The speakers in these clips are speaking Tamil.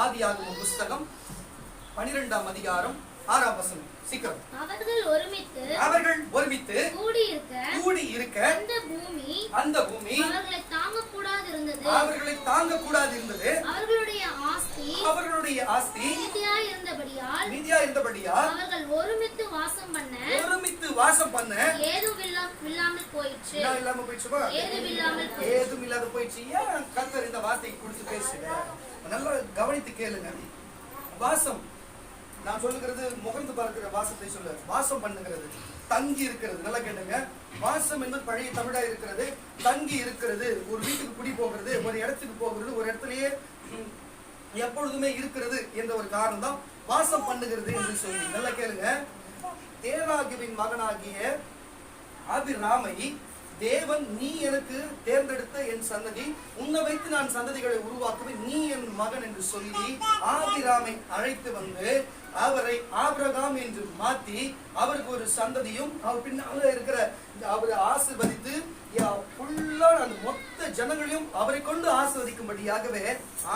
ஆதியாகமம் புத்தகம் 12ஆம் அதிகாரம் 6ஆம் வசனம். சீக்கிரம். அவர்கள் ஒருமித்து கூடி இருக்க அந்த பூமி அவர்களை தாங்க கூடாது இருந்தது. அவர்களுடைய ஆஸ்தி மீதியா இருந்தபடியால் அவர்கள் ஒருமித்து வாசம் பண்ண ஏதும் இல்லாமல் போயிடுச்சு. ஏன் கர்த்தர் இந்த வார்த்தையை கொடுத்து பேசுங்க? நல்லா கவனித்து கேளுங்க. வாசம் நான் சொல்லுகிறது முகர்ந்து பார்க்கிற வாசத்தை சொல்ல, வாசம் பண்ணுகிறது, தங்கி இருக்கிறது. நல்லா கேட்டுங்க. வாசம் என்பது பழைய தமிழா இருக்கிறது, தங்கி இருக்கிறது, ஒரு வீட்டுக்கு குடி போகிறது, ஒரு இடத்துக்கு போகிறது, ஒரு இடத்துலயே எப்பொழுதுமே இருக்கிறது என்ற ஒரு காரணம் தான் வாசம் பண்ணுகிறது என்று சொல்லி. நல்லா கேளுங்க. தேராகிவின் மகனாகிய ஆபிராமை தேவன், நீ எனக்கு தேர்ந்தெடுத்த என் சந்ததி, உன்னை வைத்து நான் சந்ததிகளை உருவாக்குவேன், நீ என் மகன் என்று சொல்லி ஆபிராமை அழைத்து வந்து அவரை ஆபிரகாம் என்று மாற்றி அவருக்கு ஒரு சந்ததியும் அவர் பின்னால இருக்கிற அவரை ஆசீர்வதித்து அந்த மொத்த ஜனங்களையும் அவரை கொண்டு ஆசீர்வதிக்கும்படியாகவே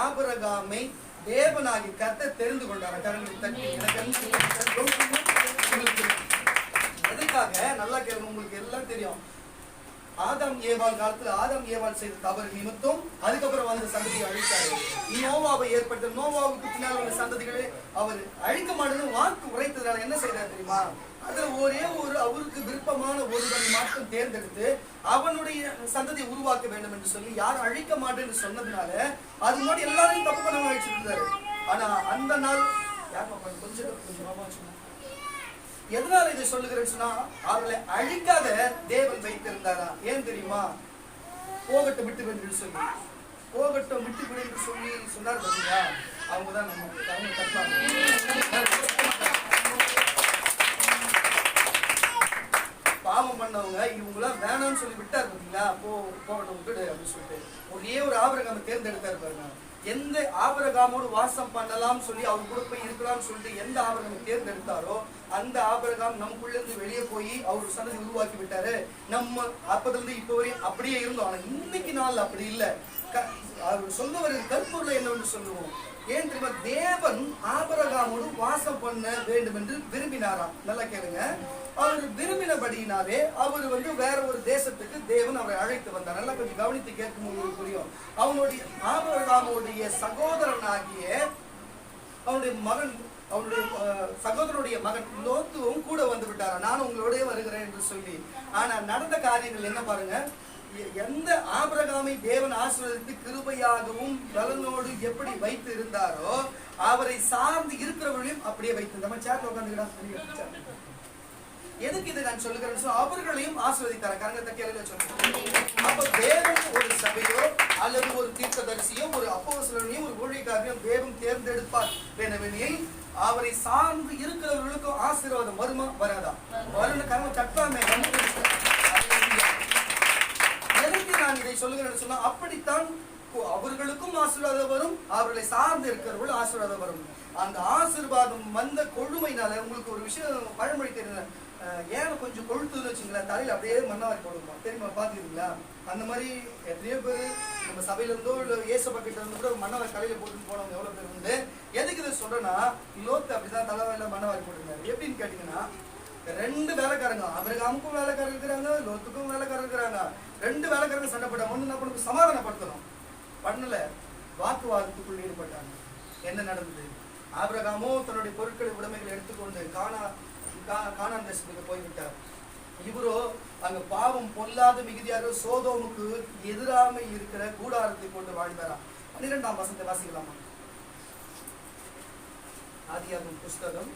ஆபிரகாமை தேவனாகி கர்த்தர் தெரிந்து கொண்டார். எதுக்காக? நல்லா கேளுங்க. உங்களுக்கு எல்லாம் தெரியும். ஆதாம் ஏவாள் காலத்துல ஆதாம் ஏவாள் செய்த தவறு நிமித்தம் அதுக்கப்புறம் வந்த சந்ததியை அழித்தாரு. நோவாவை ஏற்பட்ட நோவாவுக்கு பின்னால் உள்ள சந்ததிகளை அவர் அழிக்க மாட்டேன்னு வாக்கு உரைத்ததால என்ன செய்யறாரு தெரியுமா? அதுல ஒரே ஒரு அவருக்கு விருப்பமான ஒருவனை மட்டும் தேர்ந்தெடுத்து அவனுடைய சந்ததியை உருவாக்க வேண்டும் என்று சொல்லி யாரும் அழிக்க மாட்டேன்னு சொன்னதுனால அது முன்னாடி எல்லாரையும் தப்பு பண்ண அழிச்சுட்டு இருந்தாரு. ஆனா அந்த நாள் கொஞ்சம் எதனால இதை சொல்லுகிறேன்னா, அவர்களை அழிக்காத தேவன் வைத்திருந்தாரா? ஏன் தெரியுமா? போகட்டும் விட்டு என்று சொல்லி, போகட்டும் விட்டு விடு என்று சொல்லி சொன்னார் பார்த்தீங்களா? அவங்கதான் நம்ம தப்பாங்க. பாவம் பண்ணவங்க இவங்களாம் வேணாம்னு சொல்லி விட்டார் பார்த்தீங்களா? போகட்டும் விட்டுடு அப்படின்னு சொல்லிட்டு ஒரே ஒரு ஆபிரகாமை தேர்ந்தெடுத்தாரு பாருங்க. எந்த ஆபிரகாமோடு வாசம் பண்ணலாம் சொல்லி அவர் கூட போய் இருக்கலாம்னு சொல்லிட்டு எந்த ஆபிரகாமை தேர்ந்தெடுத்தாரோ அந்த ஆபிரகாம் நமக்குள்ள இருந்து வெளியே போய் அவர் சந்ததி உருவாக்கி விட்டாரு. நம்ம அப்பதுல இருந்து இப்ப வரையும் அப்படியே இருந்தோம். ஆனா இன்னைக்கு நாள் அப்படி இல்லை. அவர் சொல்லுவது கற்பொருள் என்னவென்று சொல்லுவோம். ஏன் தெரியுமா? தேவன் ஆபிரகாமோடு வாசம் பண்ண வேண்டும் என்று விரும்பினாராம். நல்லா கேளுங்க. அவர் விரும்பினபடியினாலே அவர் வேற ஒரு தேசத்துக்கு தேவன் அவரை அழைத்து வந்தார். நல்லா கொஞ்சம் கவனித்து கேட்கும் புரியும். அவனுடைய ஆபிரகாமுடைய சகோதரனாகிய அவனுடைய மகன், அவனுடைய சகோதரனுடைய மகன் லோத்துவும் கூட வந்து விட்டாரா, நானும் உங்களோடய வருகிறேன் என்று சொல்லி. ஆனா நடந்த காரியங்கள் என்ன பாருங்க. எந்த ஆபிரகாமை தேவன் ஆசீர்வதித்து கிருபையாகவும் பலனோடு எப்படி வைத்து இருந்தாரோ அவரை சார்ந்து இருக்கிறவர்களையும் அப்படியே வைத்து. நம்ம சேர்ல உட்காந்துக்கிட்டா எதுக்கு இதை நான் சொல்லுகிறேன்? அவர்களையும் ஆசீர்வதித்தார். கரங்கத்தை கேளுங்க சொல்லுங்க. அப்ப தேவன் ஒரு சபையோ அல்லது ஒரு தீர்க்கதரிசியோ ஒரு அப்போஸ்தலனையும் ஒரு ஊழியக்காரனையும் தேவன் தேர்ந்தெடுப்பார் வேணுமெனில் அவரை சார்ந்து இருக்கிறவர்களுக்கும் ஆசீர்வாதம் வருமா வராதா? வரும்னு கரங்க தட்டாமே. எதுக்கு நான் இதை சொல்லுகிறேன்னு சொன்னா, அப்படித்தான் அவர்களுக்கும் ஆசீர்வாதம் வரும், அவர்களை சார்ந்து இருக்கிறவர்கள் ஆசீர்வாதம் வரும். அந்த ஆசீர்வாதம் வந்த கொழுமையினால உங்களுக்கு ஒரு விஷயம் பழமொழி தெரியல, ஏன் கொஞ்சம் கொழுத்துன்னு வச்சுங்களேன், தலையில அப்படியே மண்ணாரி போடுமா தெரியுமா? பாத்துக்கிறீங்களா? அந்த மாதிரி எத்தனையோ பேர் நம்ம சபையில இருந்தோ இல்ல ஏசப்பா கிட்ட இருந்து கூட மண்ணாரி தலையில போட்டு போனவங்க எவ்வளவு பேர் உண்டு. எதுக்கு இதை சொல்றேன்னா, லோத்து அப்படிதான் தலைவாயில மண்ணாரி போட்டுருந்தாரு. எப்படின்னு கேட்டீங்கன்னா, ரெண்டு வேலைக்காரங்க, ஆபிரகாமுக்கும் வேலைக்காரங்க இருக்கிறாங்க, லோத்துக்கும் வேலைக்காரங்க இருக்கிறாங்க. ரெண்டு வேலைக்காரங்க சண்டை போட்டாங்க. ஒண்ணு என்ன சமாதானப்படுத்தணும் பண்ணல, வாக்குவாதத்துக்குள் ஈடுபட்டாங்க. என்ன நடந்தது? ஆபிரகாமோ தன்னுடைய பொருட்களை உடைமைகளை எடுத்துக்கொண்டு கானான் தேசத்துக்கு போய்விட்டார். இவரோ அங்க பாவம் பொல்லாத மிகுதியாக சோதோமுக்கு எதிராமை இருக்கிற கூடாரத்தை கொண்டு வாழ்ந்தாராம். 12ஆம் வசனத்தை வாசிக்கலாமா? ஆதியாகமம் புஸ்தகம்.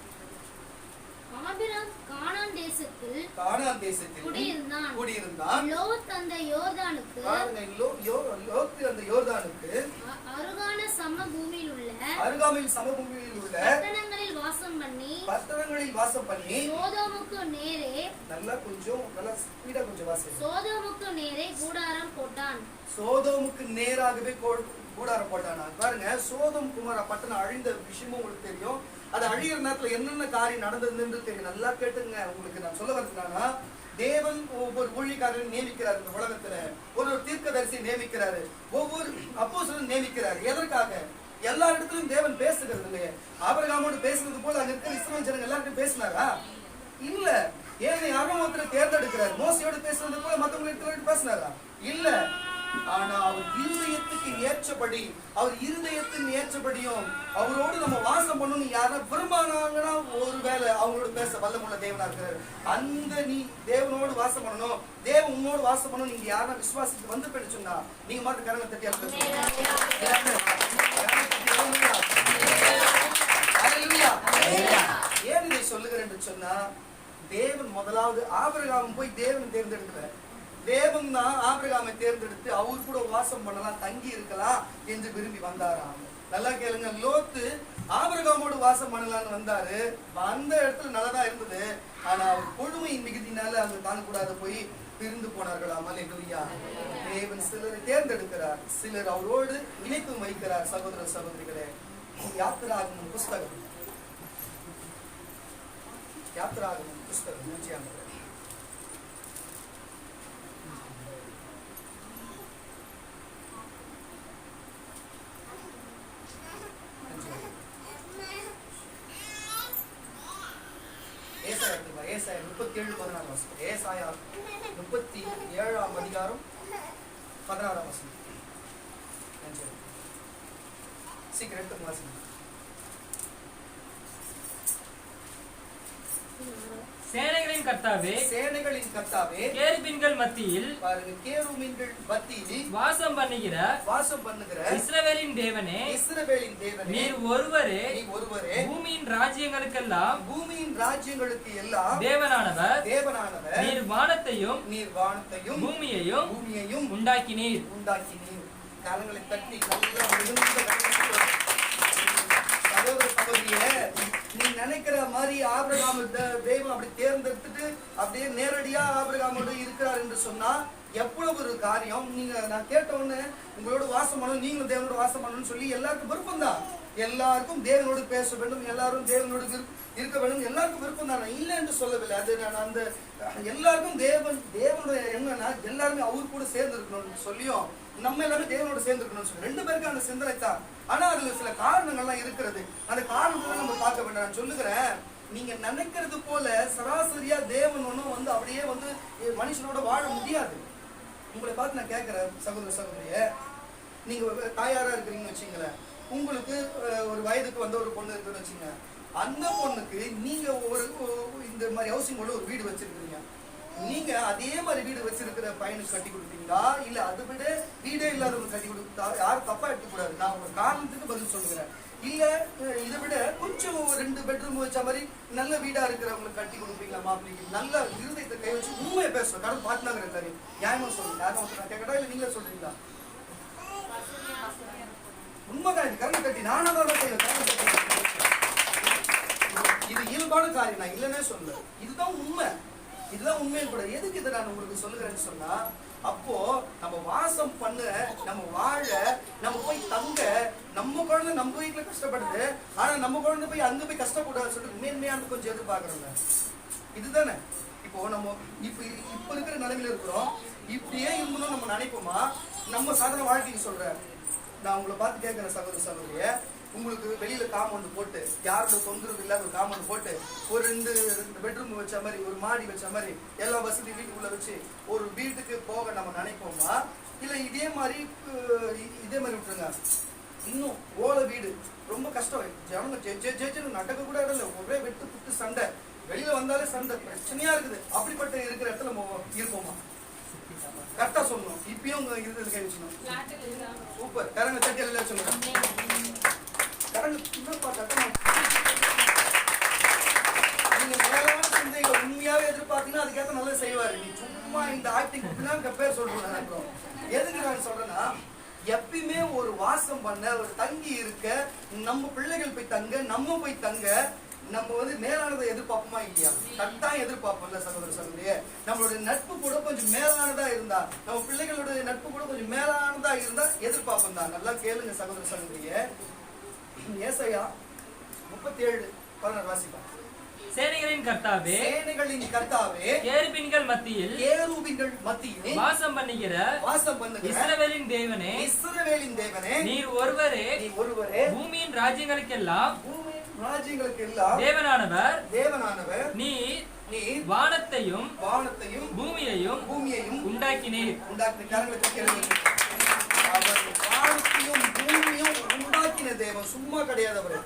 ஆபிரகாம் கானான் தேசத்தில் குடியிருந்தான். லோத் அந்த யோர்தானுக்கு அருகாமையில் சமபூமியில் உள்ள வாசம் பண்ணி சோதோமுக்கு நேரே நல்லா ஸ்பீடா கொஞ்சம் வாசி. சோதோமுக்கு நேரே கூடாரம் போட்டான். சோதோமுக்கு நேராகவே கூடாரம் போட்டானா? பாருங்க, சோதோம் குமார பட்டணம் அழிந்த விஷயமும் உங்களுக்கு தெரியும். அது அழிகிற நேரத்துல என்னென்ன காரியம் நடந்ததுன்னு தெரியும். நல்லா கேட்டுங்க. உங்களுக்கு நான் சொல்ல வரதுனா, தேவன் ஒவ்வொரு ஊழியக்காரரையும் நியமிக்கிறார். இந்த உலகத்துல ஒரு தீர்க்கதரிசி நியமிக்கிறாரு, ஒவ்வொரு அப்போஸ்தலரையும் நியமிக்கிறாரு. எதற்காக? எல்லா இடத்துலயும் தேவன் பேசுகிறது இல்லையே. ஆபிரகாமோடு பேசுறது போல அங்க இருக்கிற இஸ்ரவேல் ஜனங்க எல்லாருக்கும் பேசினாரா? இல்ல. ஏன் யாரும் ஒருத்தரை தேர்ந்தெடுக்கிறார். மோசையோடு பேசுறது போல மத்தவங்க இடத்துல பேசினாரா? இல்ல. ஆனா அவர் இருதயத்துக்கு ஏற்றபடி, அவர் இருதயத்தின் ஏற்றபடியும் அவரோடு நம்ம வாசம் பண்ணணும் யாரா விரும்பினாங்கன்னா ஒருவேளை அவங்களோட பேச வல்லமுள்ள தேவனா இருக்கிறாரு. அந்த நீ தேவனோடு வாசம் பண்ணணும், தேவன் உன்னோடு வாசம் பண்ணணும். நீங்க யாரா விசுவாசித்து வந்து சொன்னா நீங்க மாட்டு கரங்களை தட்டி ஏன் இதை சொல்லுகிறேன் சொன்னா, தேவன் முதலாவது ஆபிரகாம் போய் தேவன் தேர்ந்தெடுக்கிறார். தேவன் தான் ஆபிரகாமை தேர்ந்தெடுத்து அவர் கூட வாசம் பண்ணலாம், தங்கி இருக்கலாம் என்று விரும்பி வந்தாராம். நல்லா கேளுங்க. லோத்து ஆபிரகாமோடு வாசம் பண்ணலாம்னு வந்தாரு. அந்த இடத்துல நல்லதா இருந்தது. ஆனா அவர் கொடுமையின் மிகுதினால அங்க தாங்கக்கூடாத போய் பிரிந்து போனார்களாம். அல்லேலூயா. தேவன் சிலரை தேர்ந்தெடுக்கிறார், சிலர் அவரோடு இணைத்து வைக்கிறார். சகோதர சகோதரிகளே, யாத்திராகமம் புஸ்தகம் 100 ஏசாயா 37:16 ஏசாயா 37ஆம் அதிகாரம் 16ஆம் வசனம். சீக்கிரம் எடுத்து வாசிங்க. சேனைகளின் கர்த்தாவே, சேனைகளின் கர்த்தாவே, கேருபீன்கள் மத்தியில், பாருங்க, கேருபீன்கள் மத்தியில் வாசம் பண்ணுகிற இஸ்ரவேலின் தேவனே, இஸ்ரவேலின் தேவனே, நீர் ஒருவரே, பூமியின் ராஜ்யங்களுக்கு எல்லாம் தேவனானவர், நீர் வானத்தையும் பூமியையும் உண்டாக்கினீர். காலங்களை தட்டி சகோதர சகோதரியே, நீ நினைக்கிற மாதிரி ஆபிரகாம் தெய்வம் அப்படி தேர்ந்தெடுத்துட்டு அப்படியே நேரடியா ஆபிரகாமோடு இருக்கிறார் என்று சொன்னா எவ்வளவு ஒரு காரியம். நீங்க நான் கேட்ட உடனே உங்களோட வாசம் பண்ணணும், நீங்களும் தேவனோட வாசம் பண்ணணும்னு சொல்லி எல்லாருக்கும் விருப்பம் தான். எல்லாருக்கும் தேவனோடு பேச வேண்டும், எல்லாரும் தேவனோடு இருக்க வேண்டும், எல்லாருக்கும் விருப்பம் தான். இல்லை என்று சொல்லவில்லை. அது நான் அந்த எல்லாருக்கும் தேவனுடைய என்னன்னா எல்லாருமே அவர் கூட சேர்ந்து இருக்கணும்னு சொல்லியும் நம்ம எல்லாமே தேவனோட சேர்ந்து இருக்கணும்னு சொல்லி 2 பேருக்கான சிந்தனை தான். ஆனா அதுல சில காரணங்கள்லாம் இருக்கிறது. அந்த காரணங்களை நம்ம பார்க்க வேண்டாம். நான் சொல்லுகிறேன், நீங்க நினைக்கிறது போல சராசரியா தேவன் ஒன்றும் அப்படியே மனுஷனோட வாழ முடியாது. உங்களை பார்த்து நான் கேட்கிறேன் சகோதர சகோதரிய, நீங்க தாயாரா இருக்கிறீங்கன்னு வச்சுங்களேன். உங்களுக்கு ஒரு வயதுக்கு வந்த ஒரு பொண்ணு இருக்குன்னு வச்சுங்க. அந்த பொண்ணுக்கு நீங்க இந்த மாதிரி ஹவுசிங் போர்டு ஒரு வீடு வச்சிருக்கீங்க. நீங்க அதே மாதிரி வீடு வச்சிருக்கிற பையனுக்கு கட்டி கொடுப்பீங்களா, இல்ல அதை விட வீடே இல்லாதவங்க கட்டி கொடுத்தா? யாரும் தப்பா எடுத்துக்கூடாது. நான் உங்க காரணத்துக்கு பதில் சொல்லுகிறேன். இல்ல இதை விட கொஞ்சம் 2 பெட்ரூம் வச்ச மாதிரி நல்ல வீடா இருக்கிறவங்களுக்கு கட்டி கொடுப்பீங்களா மாப்பிள்ளைக்கு? நல்ல இருதயத்தை கை வச்சு உண்மையை பேசுறோம். கடவுள் பார்த்துனாங்கிற காரியம் நியாயமா சொல்லுங்க. யாரும் கேட்கட்டா இல்ல நீங்களே சொல்றீங்களா? உண்மைதான். இது கரண்ட் கட்டி நானும் இது இயல்பான காரியம். நான் இல்லைன்னே சொல்ல. இதுதான் உண்மை. இதுதான் உண்மையும் கூட. எதுக்கு இதை நான் உங்களுக்கு சொல்லுகிறேன்னு சொன்னா, அப்போ நம்ம வாசம் பண்ண, நம்ம வாழ, நம்ம போய் தங்க, நம்ம குழந்தை நம்ம வீட்டுல கஷ்டப்படுது, ஆனா நம்ம குழந்தை போய் அங்க போய் கஷ்டப்படாது சொல்லிட்டு மேன்மையான கொஞ்சம் எதிர்பார்க்கறோங்க. இதுதானே இப்போ நம்ம இப்ப இருக்கிற நிலைமையில இருக்கிறோம். இப்படியே இருக்கணும் நம்ம நினைப்போமா? நம்ம சாதாரண வாழ்க்கைக்கு சொல்றேன். நான் உங்களை பார்த்து கேட்கிறேன் சகோதர சகோதரிய, உங்களுக்கு வெளியில காம்பவுண்ட் போட்டு, யாரோட தொந்தரவு இல்லாத ஒரு காம்பவுண்ட் போட்டு, ஒரு 2 பெட்ரூம் வச்ச மாதிரி, ஒரு மாடி வச்ச மாதிரி, எல்லா வசதி வீட்டுக்குள்ள வச்சு ஒரு வீட்டுக்கு போக நம்ம நினைப்போமா? இல்ல இதே மாதிரி விட்டுருங்க. இன்னும் ஓலை வீடு ரொம்ப கஷ்டம். ஜனங்க நடக்க கூட இடம் இல்லை, ஒரே வெட்டு புட்டு சண்டை, வெளியில வந்தாலே சண்டை, பிரச்சனையா இருக்குது. அப்படிப்பட்ட இருக்கிற இடத்துல நம்ம இருப்போமா? கரெக்டா சொல்லணும். இப்பயும் உங்க இருந்தது கை வச்சுக்கணும். சூப்பர். கரங்க தட்டி எல்லாம் சொல்லுங்க. நீங்க மேலான சிந்தைகளை உண்மையாவே எதிர்பார்த்தீங்கன்னா அதுக்கேற்ற நல்லா செய்வாரு. நீ சும்மா இந்த ஆக்டிங் பேர் சொல்றேன். எதுக்கு நான் சொல்றேன்னா, எப்பயுமே ஒரு வாசம் பண்ண, ஒரு தங்கி இருக்க, நம்ம பிள்ளைகள் போய் தங்க, நம்ம போய் தங்க, நம்ம வந்து மேலானதை எதிர்பார்ப்போமா இல்லையா? கட்டாயம் எதிர்பார்ப்போம்ல சகோதர சகோதரியே. நம்மளுடைய நட்பு கூட கொஞ்சம் மேலானதா இருந்தா, நம்ம பிள்ளைகளுடைய நட்பு கூட கொஞ்சம் மேலானதா இருந்தா எதிர்பார்ப்போம் தான். நல்லா கேளுங்க சகோதர சகோதரியே. ஏசாயா 37:16 வாசிப்போம். சேனைகளின் கர்த்தாவே, சேனைகளின் கர்த்தாவே, கேருபீன்கள் மத்தியில் வாசம் பண்ணுகிற இஸ்ரவேலின் தேவனே, இஸ்ரவேலின் தேவனே, நீர் ஒருவரே பூமியின் ராஜ்யங்களுக்கெல்லாம் தேவனானவர். நீர் வானத்தையும் பூமியையும் உண்டாக்கினீர். அவர் வானத்தையும் பூமியும் உண்டாக்கின தேவன், சும்மா கிடையாது. அவரு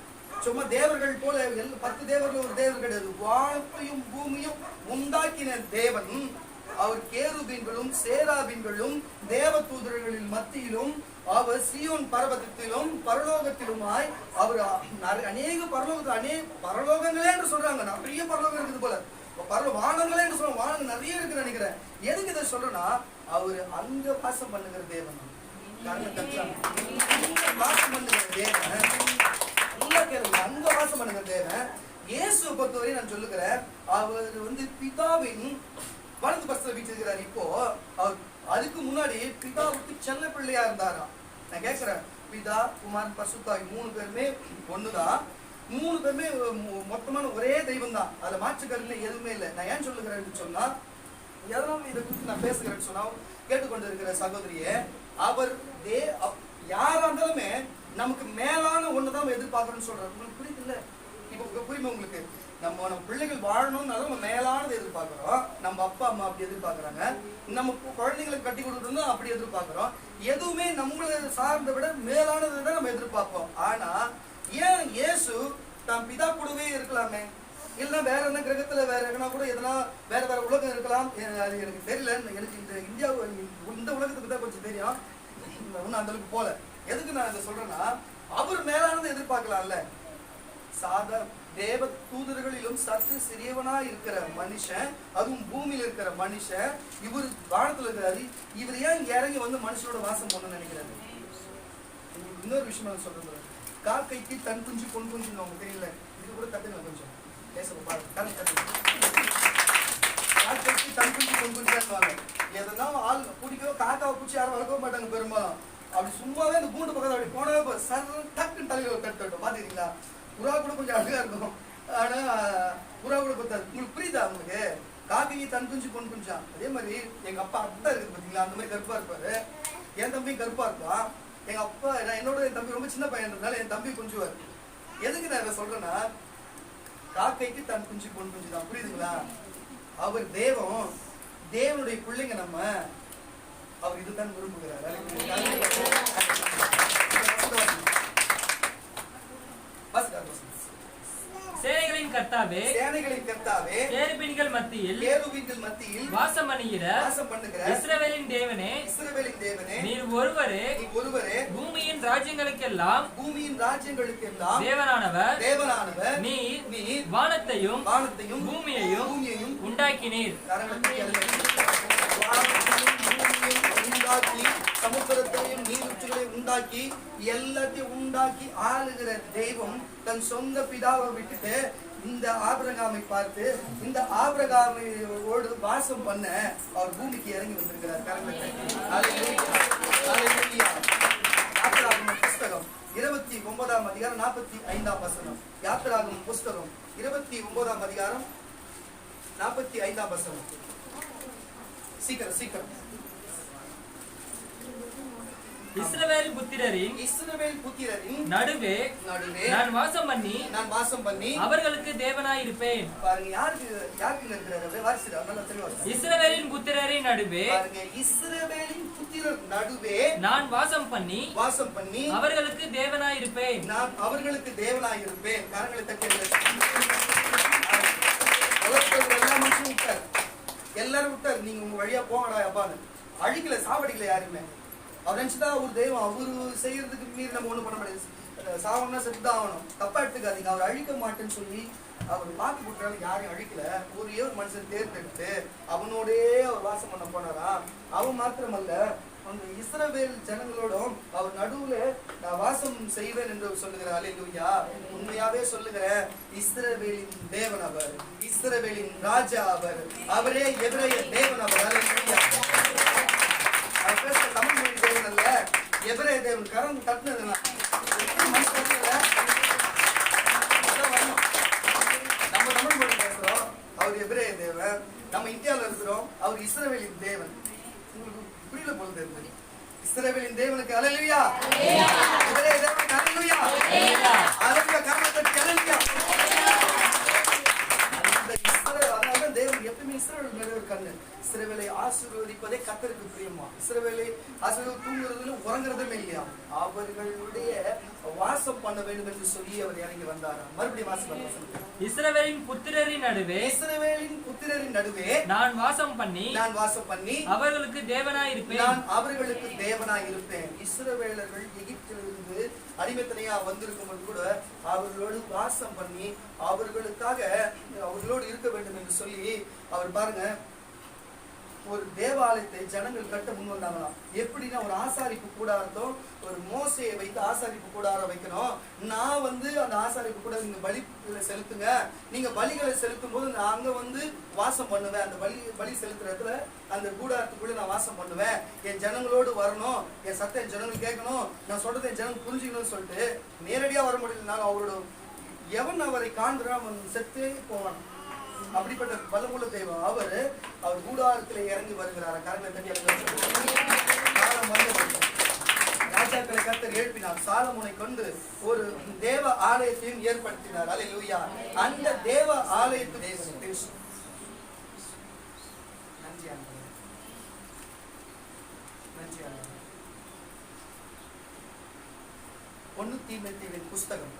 சும்மா தேவர்கள் போல 10 தேவர்கள் ஒரு தேவர் கிடையாது. வானத்தையும் பூமியும் உண்டாக்கின தேவன். அவர் கேருபீன்களும் சேராபீன்களும் தேவ தூதர்களின் மத்தியிலும் அவர் சீயோன் பர்வதத்திலும் பரலோகத்திலுமாய் அவர் அநேக பரலோகங்களே என்று சொல்றாங்க. நிறைய பரலோகம் இருக்குது போல, வானங்களே என்று சொல்றாங்க. வானங்கள் நிறைய இருக்குன்னு நினைக்கிறேன். எதுக்கு இதை சொல்றேன்னா, அவர் அங்க வாசம் பண்ணுகிற தேவன். வாசம் பண்ணுகிற தேவன், அங்க வாசம் பண்ணுகிற தேவன். இயேசுவை பொறுத்தவரை நான் சொல்லுகிறேன், அவர் வந்து பிதாவின் வலது பக்கத்துல வீட்டிருக்கிறார். இப்போ அவர் அதுக்கு முன்னாடி பிதாவுக்கு செல்ல பிள்ளையா இருந்தாராம். நான் கேட்கிறேன், பிதா குமார் பரிசுத்தாவி 3 பேருமே ஒண்ணுதான். 3 பேருமே மொத்தமான ஒரே தெய்வம் தான். அதுல மாற்றுக்கருத்துல எதுவுமே இல்லை. நான் ஏன் சொல்லுகிறேன்னு சொன்னா, எதனால இதை குறித்து நான் பேசுகிறேன்னு சொன்னா, கேட்டுக்கொண்டு இருக்கிற சகோதரியே, அவர் யாரா இருந்தாலுமே நமக்கு மேலான ஒண்ணுதான் எதிர்பார்க்கணும்னு சொல்றாரு. உங்களுக்கு புரியுது இல்ல? இப்ப புரியுமா உங்களுக்கு? நம்ம பிள்ளைகள் வாழணும்னாலும் நம்ம மேலானது எதிர்பார்க்கிறோம். நம்ம அப்பா அம்மா அப்படி எதிர்பார்க்கறாங்க. நம்ம குழந்தைங்களுக்கு கட்டி கொடுக்கணும் அப்படி எதிர்பார்க்கிறோம். எதுவுமே நம்மளை சார்ந்த விட மேலானதை தான் நம்ம எதிர்பார்ப்போம். ஆனா ஏன் இயேசு தான் பிதா கூடவே இருக்கலாமே? இல்லைன்னா வேற என்ன கிரகத்துல வேற எங்கன்னா கூட எதனா வேற உலகம் இருக்கலாம். அது எனக்கு தெரியல. எனக்கு இந்த இந்தியா இந்த உலகத்தை பத்தி கொஞ்சம் தெரியும். ஒன்னும் அந்த அளவுக்கு போல. எதுக்கு நான் இதை சொல்றேன்னா, அவர் மேலானதை எதிர்பார்க்கலாம்ல. சாதா தேவ தூதர்களிலும் சற்று சிறியவனா இருக்கிற மனுஷன், அதுவும் பூமியில இருக்கிற மனுஷன், இவர் வானத்துல இருக்கிறாரு. இவர் ஏன் இறங்கி வந்து மனுஷனோட வாசம் பண்ணணும்னு நினைக்கிறாரு? இன்னொரு விஷயம் நான் சொல்றது, காக்கைக்கு தன் குஞ்சு பொன் குஞ்சு அவங்க தெரியல. இது கூட தட்டுங்க கொஞ்சம் பேச பாருங்க. காக்கைக்கு தன் குஞ்சு பொன் குஞ்சுவாங்க. எதனா ஆள் பிடிக்கவோ காக்காவை பிடிச்சி யாரும் வளர்க்க மாட்டாங்க பெரும்பாலும். அப்படி சும்மாவே அந்த கூண்டு பக்கத்துல அப்படி போனவே சர் டக்குன்னு தலையில ஒரு தட்டு பாத்துக்கிறீங்களா? புறா கூட கொஞ்சம் அழகா இருக்கும். ஆனா புறா கூட பார்த்தாரு. உங்களுக்கு புரியுதா? உங்களுக்கு காக்கைக்கு தன் குஞ்சு பொன் குஞ்சா. அதே மாதிரி எங்க அப்பா அப்படிதான் இருக்குது பாத்தீங்களா? அந்த மாதிரி கருப்பா இருப்பாரு. என் தம்பி கருப்பா இருப்பான். எங்க அப்பா என்னோட என் தம்பி ரொம்ப சின்ன பையன்றதுனால என் தம்பி குஞ்சுவார். எதுக்கு நான் இதை சொல்றேன்னா, காக்கைக்கு தன் குஞ்சு பொன் குஞ்சு தான். புரியுதுங்களா? அவர் தேவனுடைய பிள்ளைங்க. நம்ம அவர் இதுதான் விரும்புகிறார். சேனைகளின் கர்த்தாவே, கேருபீன்கள் மத்தியில் வாசம் பண்ணுகிற இஸ்ரவேலின் தேவனே, நீர் ஒருவரே பூமியின் ராஜ்யங்களுக்கெல்லாம் தேவனானவர். நீர் வானத்தையும் பூமியையும் உண்டாக்கினீர். சமுத்திரத்தையும் நீருற்றுகளையும் உண்டாக்கி எல்லாத்தையும் உண்டாக்கி ஆளுகிற தெய்வம் தன் சொந்த பிதாவை விட்டுட்டு இந்த ஆபிரகாமை பார்த்து இந்த ஆபிரகாமையோடு வாசம் பண்ண அவர் பூமிக்கு இறங்கி வந்திருக்கிறார். யாத்திராகமம் புஸ்தகம் 29ஆம் அதிகாரம் 45ஆம் வசனம். யாத்திராகமம் புஸ்தகம் 29ஆம் அதிகாரம் 45ஆம் வசனம். சீக்கிரம். இஸ்ரவேல் புத்திரரின் நடுவே நான் வாசம் பண்ணி அவர்களுக்கு தேவனாய் இருப்பேன். பாருங்க, யாருக்கு இருக்கிறாரு? இஸ்ரவேலின் புத்திரரின் நடுவே நான் வாசம் பண்ணி அவர்களுக்கு தேவனாய் இருப்பேன். நான் அவர்களுக்கு தேவனாய் இருப்பேன். காரங்களை தட்டி எல்லாரும் விட்டார். நீங்க உங்க வழியா போங்கடா அப்பான்னு. அழிக்கல, சாவடிக்கல யாருமே. அவர் நினைச்சுதான் ஒரு தெய்வம். அவரு செய்யறதுக்கு மீறி நம்ம ஒண்ணும் பண்ண முடியாது. சாவம்னா செத்துதான் ஆகணும். தப்பா எடுத்துக்காதீங்க. அவர் அழிக்க மாட்டேன்னு சொல்லி அவர் வாக்கு கொடுத்தாலும் யாரையும் அழிக்கல. ஒரே ஒரு மனுஷன் தேர்ந்தெடுத்து அவனோடே அவர் வாசம் பண்ண போனாரா. அவன் மாத்திரமல்ல, அந்த இஸ்ரவேல் ஜனங்களோடும் அவர் நடுவுல நான் வாசம் செய்வேன் என்று சொல்லுகிறார். அல்லேலூயா. உண்மையாவே சொல்லுகிறேன், இஸ்ரவேலின் தேவன் அவர், இஸ்ரவேலின் ராஜா அவர், அவரே எபிரேய தேவன் அவர். அல்லேலூயா. அவர் பேசுற தமிழ் மொழி தேவன் அல்ல, எபிரேய தேவன். கரம் தட்டுனதுன்னா நம்ம தமிழ் மொழி பேசுறோம், அவர் எபிரேய தேவன். நம்ம இந்தியாவில் இருக்கிறோம், அவர் இஸ்ரவேலின் தேவன். உங்களுக்கு புரியல போல தெரியுது. இஸ்ரவேலின் தேவனுக்கு அல்லேலூயா. எபிரேய தேவனுக்கு அல்லேலூயா. அல்லேலூயா. கரங்களை தட்டி அல்லேலூயா. அந்த இஸ்ரவேல், அதனால தேவன் எப்பவுமே இஸ்ரவேல் மேல ஒரு கண்ணு. இஸ்ரவேலை ஆசீர்வதிப்பதே கர்த்தருக்கு பிரியமா. இஸ்ரவேலை ஆசீர்வதி தூங்குறதுல உறங்குறதுமே இல்லையா. அவர்களுடைய வாசம் பண்ண வேண்டும் என்று சொல்லி அவர் இறங்கி வந்தாரா. மறுபடியும் வாசம். இஸ்ரவேலின் புத்திரரின் நடுவே, இஸ்ரவேலின் புத்திரரின் நடுவே நான் வாசம் பண்ணி அவர்களுக்கு தேவனாய் இருப்பேன். நான் அவர்களுக்கு தேவனாய் இருப்பேன். இஸ்ரவேலர்கள் எகிப்திலிருந்து அடிமைத்தனையா வந்திருக்கும் போது கூட அவர்களோடு வாசம் பண்ணி அவர்களுக்காக அவர்களோடு இருக்க வேண்டும் என்று சொல்லி அவர் பாருங்க, ஒரு தேவாலயத்தை ஜனங்கள் கட்ட முன் வந்தாங்களாம். எப்படின்னா, ஒரு ஆசாரிப்பு கூடாரத்தோ ஒரு மோசையை வைத்து ஆசாரிப்பு கூடாரம் வைக்கணும். நான் அந்த ஆசாரிப்பு கூட நீங்க பலிகளை செலுத்துங்க, நீங்க பலிகளை செலுத்தும் போது நான் அங்க வாசம் பண்ணுவேன். அந்த பலி செலுத்துற இடத்துல அந்த கூடாரத்துக்குள்ள நான் வாசம் பண்ணுவேன். என் ஜனங்களோடு வரணும், என் சத்தம் என் ஜனங்கள் கேட்கணும், நான் சொல்றதை என் ஜனங்கள் புரிஞ்சுக்கணும்னு சொல்லிட்டு நேரடியா வர முடியலனாலும் அவரோட எவன் அவரை காண்கிறான் அவன் செத்தே போவான். அப்படிப்பட்ட பலமுள்ள தெய்வம் அவர் கூடாரத்திலே இறங்கி வருகிறார். கரங்களை தட்டி ராஜாக்களை கர்த்தர் எழுப்பினார். சாலமோனை கொண்டு ஒரு தேவ ஆலயத்தையும் ஏற்படுத்தினார். அல்லேலூயா. அந்த தேவ ஆலயத்து தேவன் ஒன்னு தீமோத்தேயுவின் புஸ்தகம்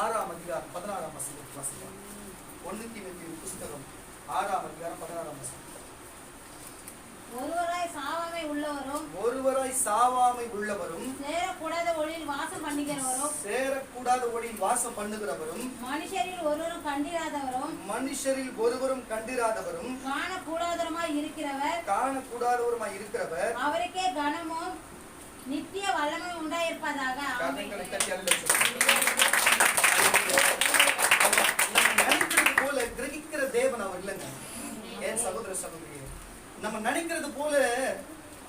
6ஆம் அதிகாரம் 16ஆம் வசனம். 1 தீமோத்தேயுவின் புஸ்தகம் 6ஆம் அதிகாரம் 16ஆம் வசனம். ஒருவராய் சாவாமை உள்ளவரும் சேரக்கூடாத ஒளியில் வாசம் பண்ணுகிறவரும் மனுஷரில் ஒருவரும் கண்டிராதவரும் காணக்கூடாதவருமாய் இருக்கிறவர் அவருக்கே கனமும் நித்திய வல்லமை உண்டாயிருப்பதாக. போல கிரகிக்கிற தேவன் அவர் இல்லைங்க. ஏன் சகோதர சகோதரியே, நம்ம நினைக்கிறது போல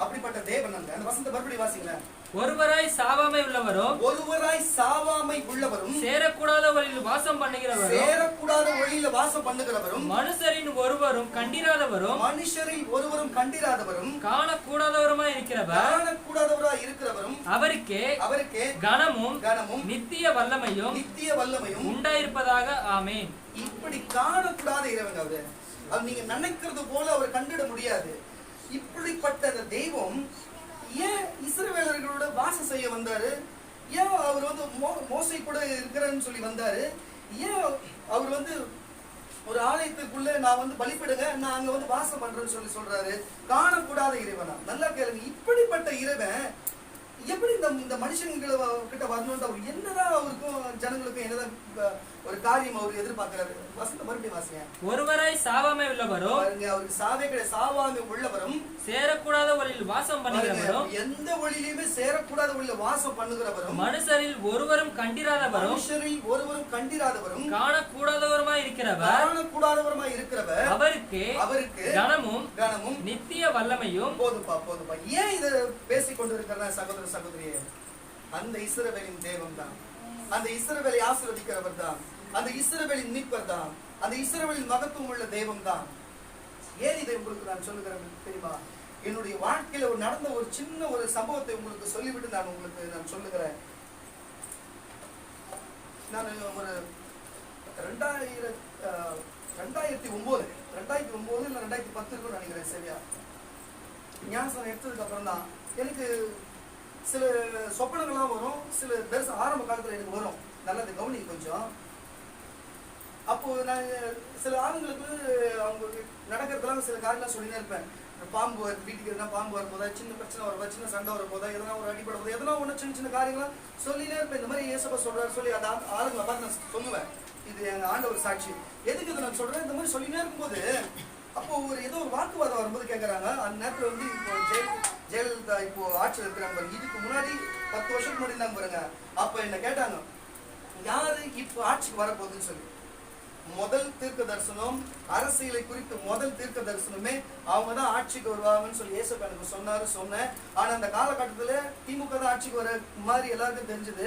அப்படிப்பட்ட தேவன் அல்ல. அந்த வசனத்தை மறுபடியும் வாசிங்களேன். ஒருவராய் சாவாமை உள்ளவரும் சேரக்கூடாத வழியில் வாசம் பண்ணுகிறவரும் மனுஷரில் ஒருவரும் கண்டிராதவரும் காணக்கூடாதவருமாய் இருக்கிறவரும் அவருக்கே கனமும் நித்திய வல்லமையும் உண்டாயிருப்பதாக. ஆமென். இப்படி காணக்கூடாத இறைவன் அவரு. நீங்க நினைக்கிறது போல அவர் கண்டிட முடியாது. இப்படிப்பட்ட தெய்வம் ஏன் இஸ்ரவேலர்களோட வாசம் செய்ய வந்தாரு? ஏன் அவர் மோசை கூட இருக்கிறன்னு சொல்லி வந்தாரு? ஏன் அவர் ஒரு ஆலயத்துக்குள்ள நான் பலிப்பிடுங்க, நான் அங்க வாசம் பண்றேன்னு சொல்றாரு? காணக்கூடாத இறைவனா? நல்லா கேளுங்க. இப்படிப்பட்ட இறைவன் எப்படி இந்த மனுஷங்களை கிட்ட வரணும்னு அவர் என்னதான் அவருக்கும் ஜனங்களுக்கும் என்னதான் ஒரு காரியம் அவர் எதிர்பார்க்கிறாரு? வசந்த மறுபடியும் வாசிங்க. ஒருவராய் சாவாமை உள்ளவரும் அவருக்கு சாவாமை உள்ளவரும் சேரக்கூடாத வழியில் வாசம் பண்ணுகிறவரும் எந்த வழியிலுமே சேரக்கூடாத வழியில் வாசம் பண்ணுகிறவரும் மனுஷரில் ஒருவரும் கண்டிராதவரும் காணக்கூடாதவருமாய் இருக்கிறவர் அவருக்கு கனமும் நித்திய வல்லமையும். போதுப்பா. ஏன் இதை பேசிக் கொண்டிருக்கிற சகோதர சகோதரியே, அந்த இஸ்ரவேலின் தேவன் தான், அந்த இஸ்ரவேலை ஆசீர்வதிக்கிறவர் தான், அந்த இஸ்ரவேலின் மீட்பர் தான், அந்த இஸ்ரவேலின் மகத்துவம் உள்ள தெய்வம் தான். ஏன் இதை உங்களுக்கு நான் சொல்லுகிறேன் தெரியுமா? என்னுடைய வாழ்க்கையில நடந்த ஒரு சின்ன ஒரு சம்பவத்தை உங்களுக்கு சொல்லிவிட்டு நான் சொல்லுகிறேன். நான் ஒரு 2009 இல்ல 2010 நினைக்கிறேன், சரியா? ஞானஸ்நானம் எடுத்ததுக்கு அப்புறம் தான் எனக்கு சில சொப்பனங்கள்லாம் வரும், சில தரிசனம் ஆரம்ப காலத்துல எனக்கு வரும். நல்லது கவனிங்க கொஞ்சம். அப்போ நான் சில ஆளுங்களுக்கு அவங்க நடக்கிறதுலாம் சில காரியெல்லாம் சொல்லினே இருப்பேன். பாம்பு வீட்டுக்கு எதுனா பாம்பு வரப்போதா, சின்ன பிரச்சனை வரப்போதா, சின்ன சண்டை வரப்போதா, எதனா ஒரு அடிப்படை போதா, எதனா ஒன்று சின்ன காரியங்களாம் சொல்லினே இருப்பேன். இந்த மாதிரி ஏசப்பா சொல்றாரு சொல்லி அந்த ஆளுங்களை பார்த்து நான் சொல்லுவேன். இது எங்க ஆண்டவர் சாட்சி. எதுக்கு இதை நான் சொல்றேன்? இந்த மாதிரி சொல்லினே இருக்கும்போது அப்போ ஏதோ ஒரு வாக்குவாதம் வரும்போது கேட்கறாங்க. அந்த நேரத்தில் இப்போ ஜெயலலிதா இப்போ ஆட்சியில் இருக்கிறாங்க பாருங்க. இதுக்கு முன்னாடி 10 வருஷத்துக்கு முன்னாடி இருந்தாங்க பாருங்க. அப்ப என்ன கேட்டாங்க, யாரு இப்போ ஆட்சிக்கு வரப்போகுதுன்னு சொல்லி. முதல் தீர்க்க தரிசனம், அரசியலை குறித்து முதல் தீர்க்க தரிசனமே அவங்க தான் ஆட்சிக்கு வருவாங்கன்னு சொல்லி ஏசப்பா எனக்கு சொன்னேன். ஆனா அந்த காலகட்டத்துல திமுக தான் ஆட்சிக்கு வர மாதிரி எல்லாருக்கும் தெரிஞ்சது.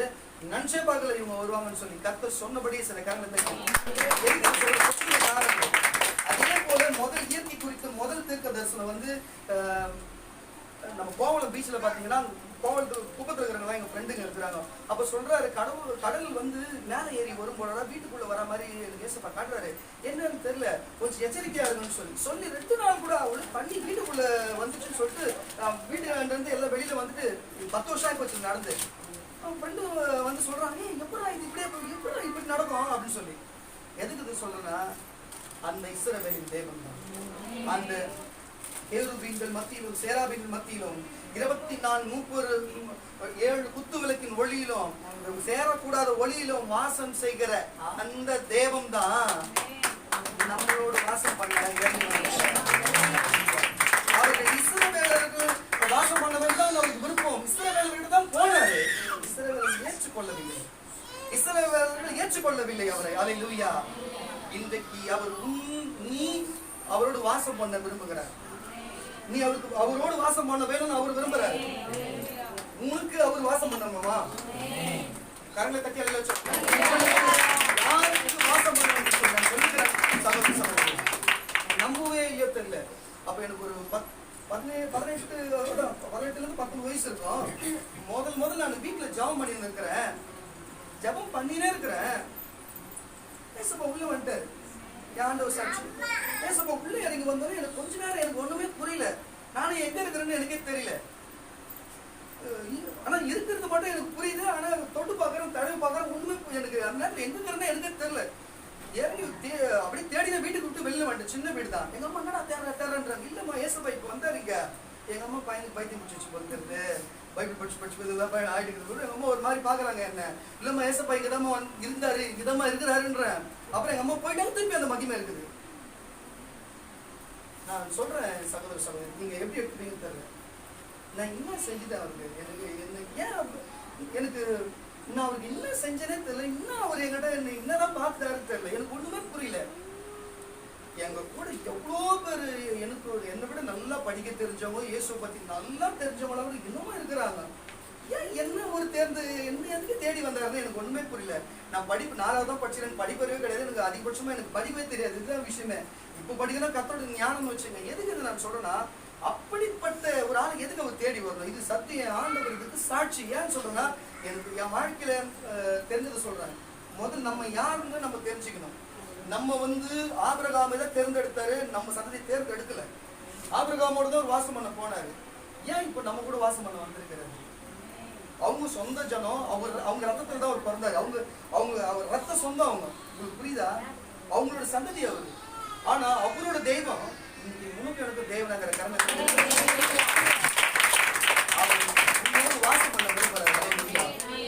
நினைச்சே பார்க்கல இவங்க வருவாங்கன்னு சொல்லி. கர்த்தர் சொன்னபடி சில காரணத்தை அதே போல முதல் இயற்கை குறித்த முதல் தீர்க்க தரிசனம் வந்து நம்ம கோவளம் பீச்சில் பார்த்தீங்கன்னா, கோவளத்து குப்பத்தில் இருக்கிறவங்களாம் எங்கள் ஃப்ரெண்டுங்க இருக்கிறாங்க. அப்போ சொல்கிறாரு, கடல் வந்து மேலே ஏறி வரும்போது வீட்டுக்குள்ளே வர மாதிரி எனக்கு ஏசப்பா காட்டுறாரு. என்னன்னு தெரியல, கொஞ்சம் எச்சரிக்கையாக இருக்குன்னு சொல்லி 2 நாள் கூட அவளுக்கு தண்ணி வீட்டுக்குள்ளே வந்துச்சுன்னு சொல்லிட்டு வீட்டுலேருந்து எல்லாம் வெளியில் வந்துட்டு 10 வருஷம் ஆகி போச்சு நடந்து. அவன் ஃப்ரெண்டு வந்து சொல்கிறாங்க, எப்படா இது இப்படி நடக்கும் அப்படின்னு சொல்லி. எதுக்கு இது சொல்கிறேன்னா, அந்த இஸ்ரவேலின் தேவன் தான். அந்த கேருபீன்கள் மத்தியிலும் சேராபீன்கள் மத்தியிலும் 24 குத்து விளக்கின் ஒளியிலும் சேரக்கூடாத ஒளியிலும் வாசம் செய்கிற அந்த தேவம் தான் நம்மளோட வாசம் பண்ண. அவர்கள் இஸ்ரவேலர்கள் வாசம் பண்ண வேண்டாம் அவருக்கு விருப்பம். இஸ்ரவேலர்கள் தான் போனாரு. இஸ்ரவேலர்கள் ஏற்றுக்கொள்ளவில்லை அவரை. அல்லேலூயா. இன்றைக்கு அவர் நீ அவரோடு வாசம் பண்ண விரும்புகிறார். நீ அவரோடு வாசம் பண்ண வேணும்னு அவர் விரும்புறாரு. உனக்கு அவர் வாசம் பண்ணணுமா? கரங்களை தட்டி அல்ல யாருக்கு வாசம் பண்ண சொல்லிக்கிறேன். நம்பவே இல்லையோ தெரியல. அப்ப எனக்கு ஒரு 18 வயசு இருக்கும். முதல்ல நான் வீட்டுல ஜபம் பண்ணி இருக்கிறேன். ஜபம் பண்ணினே இருக்கிறேன். ஏசப்பா உள்ள வந்துட்டாரு. ஆண்டவர் சாட்சி. ஏசப்பா உள்ள இறங்கி வந்தோம். எனக்கு கொஞ்ச நேரம் எனக்கு ஒண்ணுமே புரியல. நானும் எங்க இருக்கிறேன்னு எனக்கே தெரியல. ஆனா இருக்கிறது மட்டும் எனக்கு புரியுது. ஆனா தொட்டு பாக்குறேன், தடவை பாக்குறேன், ஒண்ணுமே எனக்கு அந்த நேரத்துல எங்க இருக்கிறேன்னு எனக்கே தெரியல. இறங்கி அப்படியே தேடின வீட்டுக்கு விட்டு வெளில வந்துட்டு. சின்ன வீடு தான். எங்க அம்மா என்னடா தேடுறாங்க. இல்லம்மா ஏசப்பா இப்ப வந்தாருங்க. எங்க அம்மா பையனுக்கு பைத்தியம் பிடிச்சி போகிறது. பைபிள் படிச்சு இதெல்லாம் ஆயிட்டு. எங்க அம்மா ஒரு மாதிரி பாக்குறாங்க என்ன. இல்லம்மா ஏசப்பா இங்கதாம்மா இருந்தாரு, இங்கதாம்மா இருக்கிறாருன்றேன். அப்புறம் எங்க அம்மா போயிட்டாங்க. திருப்பி அந்த மகிமை இருக்குது. நான் சொல்றேன் சகோதரி, நீங்க எப்படி எடுத்துப்பீங்கன்னு தெரியல. நான் என்ன செஞ்சுட்டேன் அவருக்கு. எனக்கு நான் அவருக்கு என்ன செஞ்சேனே தெரியல. இன்னும் அவர் என்கிட்ட என்னதான் பார்த்துட்டாருன்னு தெரியல. எனக்கு ஒண்ணுமே புரியல. எங்க கூட எவ்வளோ பேர் எனக்கு என்னை விட நல்லா படிக்க தெரிஞ்சவங்க, இயேசுவை பத்தி நல்லா தெரிஞ்சவங்களோட இன்னமும் இருக்கிறாங்க. ஏன் என்ன ஒரு என்ன எதுக்கு தேடி வந்தாருன்னு எனக்கு ஒண்ணுமே புரியல. நான் படிப்பு 4வது தான் படிச்சிருக்கேன். படிப்பறிவே கிடையாது. எனக்கு அதிகபட்சமா எனக்கு படிப்பே தெரியாது. இதுதான் விஷயமே. இப்போ படிக்கணும் கத்தோட ஞானம் வச்சுங்க. எதுக்கு இதை நான் சொல்றேன்னா, அப்படிப்பட்ட ஒரு ஆள் எதுக்கு அவர் தேடி வரணும்? இது சத்தியம். ஆண்டவர் இதுக்கு சாட்சி. ஏன்னு சொல்றேன்னா, எனக்கு என் வாழ்க்கையில தெரிஞ்சதை சொல்றேன். முதல்ல நம்ம யாருன்னு நம்ம தெரிஞ்சுக்கணும். நம்ம ஆபிரகாமை தான் தேர்ந்தெடுத்தாரு. நம்ம சந்ததியை தேர்ந்தெடுக்கல. ஆபிரகாமோட தான் ஒரு வாசம் பண்ண போனாரு. ஏன் இப்ப நம்ம கூட வாசம் பண்ண வந்திருக்கிறாரு? அவங்க சொந்த ஜனம். அவங்க ரத்தத்துல தான் அவர் பிறந்தாரு. அவர் ரத்த சொந்தம். உங்களுக்கு புரியுதா? அவங்களோட சந்ததி அவரு. ஆனா அவரோட தெய்வம் உனக்கு எனக்கு தேவனாங்கிற கர்மத்தை வாசம் பண்ண விரும்புறாரு.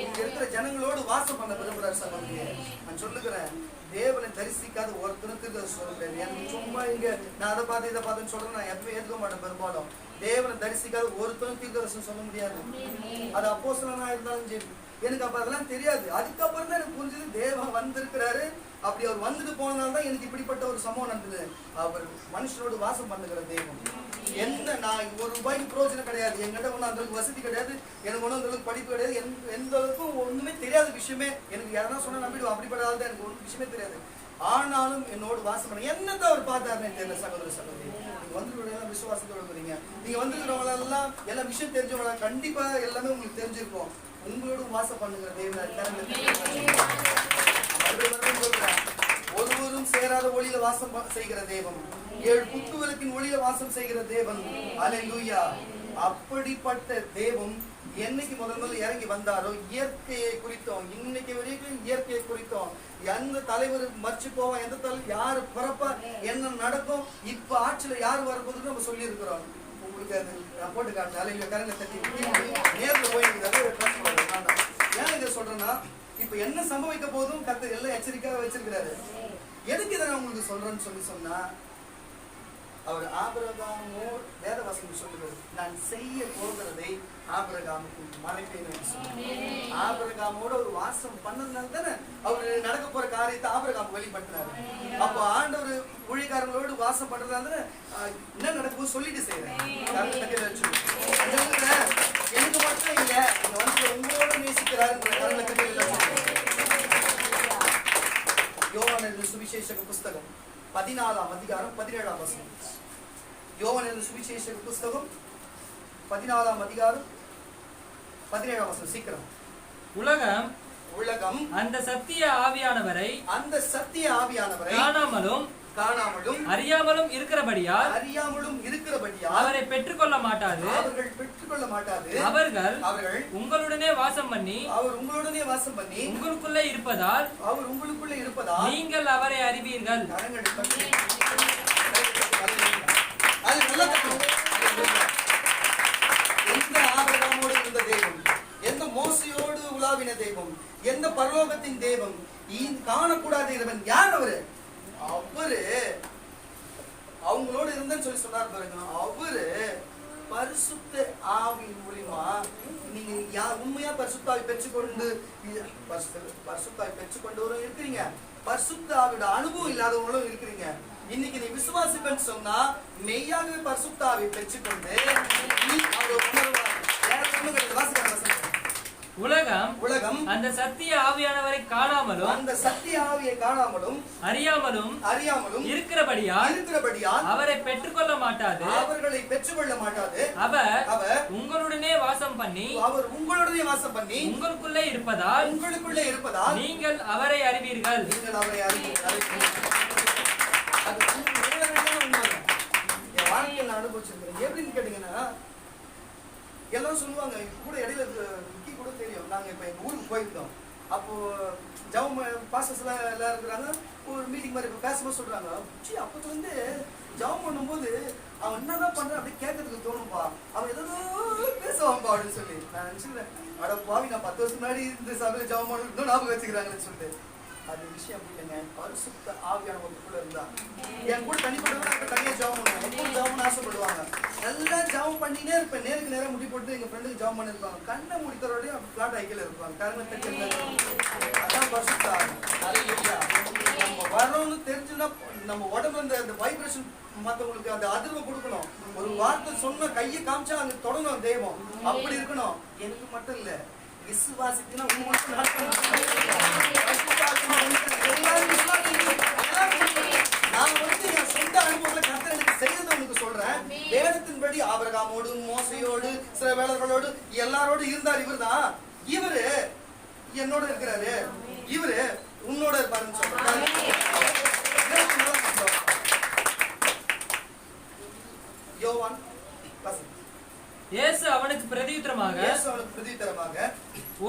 இங்க இருக்கிற ஜனங்களோடு வாசம் பண்ண விரும்புறாரு. சகோதரியே, நான் சொல்லுகிறேன், தேவனை தரிசிக்காத ஒருத்தனுக்கு சொல்றேன். எனக்கு சும்மா இங்க நான் அதை பார்த்து இதை பார்த்துன்னு சொல்றேன். நான் எப்பவும் ஏற்றுக்க மாட்டேன். பெரும்பாலும் தேவனை தரிசிக்காத ஒருத்தனும் தீர்க்கதரிசனம் சொல்ல முடியாது. அது அப்போஸ்தலனா இருந்தாலும் சரி. எனக்கு அப்ப அதெல்லாம் தெரியாது. அதுக்கப்புறம் தான் எனக்கு புரிஞ்சது தேவன் வந்திருக்கிறாரு. அப்படி அவர் வந்துட்டு போனதால்தான் எனக்கு இப்படிப்பட்ட ஒரு சம்பவம் நடந்தது. அவர் மனுஷனோடு வாசம் பண்ணுகிற தெய்வம். நான் ₹1 பிரயோஜனம் கிடையாது. என்கிட்ட ஒன்றும் அந்த அளவுக்கு வசதி கிடையாது. எனக்கு ஒன்றும் அந்த அளவுக்கு படிப்பு கிடையாது. எந்த அளவுக்கும் ஒண்ணுமே தெரியாத விஷயமே. எனக்கு யாரா சொன்னா நம்பிடுவோம். அப்படிப்படாத எனக்கு ஒரு விஷயமே தெரியாது. ஆனாலும் என்னோடு வாசம் பண்ண என்னதான் அவர் பார்த்தாருன்னு தெரியல. சகோதரி நீங்க வந்துருக்க விசுவாசத்தோட போறீங்க. நீங்க வந்துருக்கிறவங்கள எல்லாம் எல்லா விஷயம் தெரிஞ்சவங்கள கண்டிப்பா எல்லாமே உங்களுக்கு தெரிஞ்சிருக்கும். உங்களோட வாசம் பண்ணுகிற தேவன் ஒருவரும் சேராத ஒளியில வாசம் செய்கிற தேவன். 7 குத்து விளக்கின் ஒளியில வாசம் செய்கிற தேவன். அல்லேலூயா. அப்படிப்பட்ட தேவன் என்னைக்கு முதல்ல இறங்கி வந்தாரோ, இயற்கையை குறித்தோம். இன்னைக்கு வரைக்கும் இயற்கையை குறித்தோம். எந்த தலைவர் மறிச்சு போவான், எந்த தலைவர் யாரு பிறப்பா, என்ன நடக்கும், இப்ப ஆட்சியில யாரு வரப்போகுதுன்னு நம்ம சொல்லி இருக்கிறோம். உங்களுக்கு அது நான் போட்டு காட்டுறேன். அல்லேலூயா. கரங்க தட்டி நேர்ல போயிருக்கிறது. ஏன் இதை சொல்றேன்னா, இப்ப என்ன சம்பவிக்க போதும் கர்த்தர் எல்லாம் எச்சரிக்கையாக வச்சிருக்கிறாரு. எதுக்கு இதை நான் உங்களுக்கு சொல்றேன்னு சொன்னா, அவர் ஆபிரகாமோ வேத வசனம் சொல்லுகிறது, நான் செய்ய போகிறதை ஆபிரகாமுக்கு மறைப்பேன் என்று சொன்னார். ஆபிரகாமோட ஒரு வாசம் பண்ணதுனால தானே அவரு நடக்க போற காரியத்தை ஆபிரகாம் வெளிப்படுத்தினாரு. அப்ப ஆண்டவர் ஊழியக்காரங்களோடு வாசம் பண்றதுனால தானே என்ன நடக்கும் சொல்லிட்டு செய்யறேன். எனக்கு மட்டும் இல்ல, இந்த வந்து உங்களோட நேசிக்கிறார். யோவான் எழுதின சுவிசேஷக புஸ்தகம் 14ஆம் அதிகாரம் 17ஆம் வசனம். யோவான் எழுதின சுவிசேஷக புஸ்தகம் 14ஆம் அதிகாரம் 17ஆம் வசனம். சீக்கிரம். உலகம் அந்த சத்திய ஆவியானவரை காணாமலும் அறியாமலும் இருக்கிறபடியால் அவரை பெற்றுக்கொள்ள மாட்டாது. அவர்கள் உங்களுடனே வாசம் பண்ணி உங்களுக்குள்ளே இருப்பதால் நீங்கள் அவரை அறிவீர்கள். எந்த ஆபிரகாமோடு இருந்த தெய்வம், எந்த மோசையோடு உலாவின தெய்வம், எந்த பரலோகத்தின் தெய்வம், காணக்கூடாத இறைவன் யார்? அவரு அவங்களோட இருந்தேன்னு சொல்லி சொன்னார் பாருங்க. அவரு பரிசுத்த ஆவியின் மூலியமா நீங்க யார் உண்மையா பரிசுத்தாவை பெற்றுக்கொண்டு பெற்றுக்கொண்டவரும் இருக்கிறீங்க, பரிசுத்த ஆவியோட அனுபவம் இல்லாதவங்களும் இருக்கிறீங்க. இன்னைக்கு நீ விசுவாசிப்பேன்னு சொன்னா மெய்யாகவே பரிசுத்த ஆவியை பெற்றுக்கொண்டு நீ அவர் உலகம் அந்த சத்திய ஆவியானவரை காணாமலும் அறியாமலும் இருக்கிறபடியால் அவரை பெற்றுக்கொள்ள மாட்டாது. அவர் உங்களுடனே வாசம் பண்ணி உங்களுக்குள்ளே இருப்பதால் நீங்கள் அவரை அறிவீர்கள். வாழ்க்கையில் அனுபவிச்சிருக்கிறேன். எப்படின்னு கேட்டீங்கன்னா, எல்லாம் சொல்லுவாங்க, கூட இடையில கூட தெரியும். நாங்க இப்ப எங்க ஊருக்கு போயிருந்தோம். அப்போ ஜவம் பாஸ்டர்ஸ் எல்லாம் இருக்கிறாங்க. ஒரு மீட்டிங் மாதிரி பேசும்போது சொல்றாங்க, அப்போ வந்து ஜவம் பண்ணும்போது அவன் என்னதான் பண்றான் அப்படி கேட்கறதுக்கு தோணும்பா, அவன் ஏதோ பேசுவான்பா அப்படின்னு சொல்லி நான் நினைச்சுக்கிறேன். அட பாவி, நான் 10 வருஷம் முன்னாடி இந்த சபையில ஜவம் பண்ண இன்னும் ஞாபகம் வச்சுக்கிறாங்கன்னு சொல்லிட்டு. அது விஷயம் அப்படி இல்லைங்க. பரிசுத்த ஆவியானவருக்குள்ள இருந்தா என் கூட தனிப்பட்ட தனியா ஜாபம் பண்ணுவாங்க. எப்பவும் ஜாபம்னு ஆசைப்படுவாங்க. நல்லா ஜாபம் பண்ணினே இருப்பேன். நேருக்கு நேரம் முடி போட்டு எங்க ஃப்ரெண்டுக்கு ஜாபம் பண்ணிருப்பாங்க. கண்ணை முடித்தரோடய பிளாட் ஐக்கில இருப்பாங்க. அதான் பரிசுத்த ஆவி. நம்ம வரணும்னு தெரிஞ்சுன்னா நம்ம உடம்புல அந்த வைப்ரேஷன் மற்றவங்களுக்கு அந்த அதிர்வை கொடுக்கணும். ஒரு வார்த்தை சொன்ன கையை காமிச்சா அங்க தொடங்கணும் தெய்வம். அப்படி இருக்கணும். எனக்கு மட்டும் இல்ல, விசுவாசிக்குன்னா நான் வந்து என் சொந்த அனுபவங்களை கர்த்தர் எனக்கு செய்ததை உனக்கு சொல்றேன். வேதத்தின்படி ஆபிரகாமோடு மோசையோடு சில வேளர்களோடு எல்லாரோடு இருந்தார். இவர்தான் இவரு என்னோட இருக்கிறாரு, இவரு உன்னோட இருப்பாருன்னு சொல்றாரு. யோவான் இயேசு அவனுக்கு பிரதியுத்தரமாக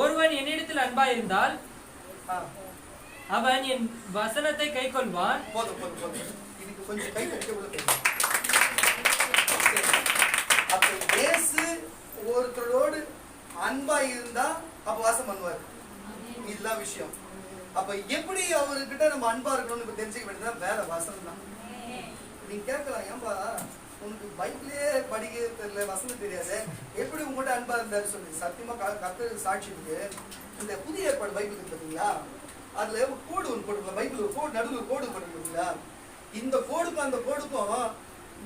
ஒருவன் என்னிடத்தில் அன்பாயிருந்தால் அவன் என் வசனத்தை கைக்கொள்வான். இதுக்கு கொஞ்சம் கை அப்ப இயேசு ஒருத்தரோடு அன்பா இருந்தா அப்ப வாசம் பண்ணுவார். இதுதான் விஷயம். அப்ப எப்படி அவர்கிட்ட நம்ம அன்பா இருக்கணும்னு தெரிஞ்சுக்க வேண்டியதுதான் வேற வசனம் தான். நீங்க கேட்கலாம், ஏன்பா உனக்கு பைபிளே படிக்க தெரியல, வசனம் தெரியாது, எப்படி உங்கள்கிட்ட அன்பா இருந்தாரு சொல்லி. சத்தியமா கர்த்தர் சாட்சி இருக்கு. இந்த புதிய ஏற்பாடு பைபிள் இருக்கு பார்த்தீங்களா, அதுல ஒரு கோடு ஒன்று போட்டுக்கலாம். பைபிள் ஒரு கோடு, நடுவில் கோடு போட்டுருக்கீங்களா. இந்த கோடுக்கும் அந்த கோடுக்கும்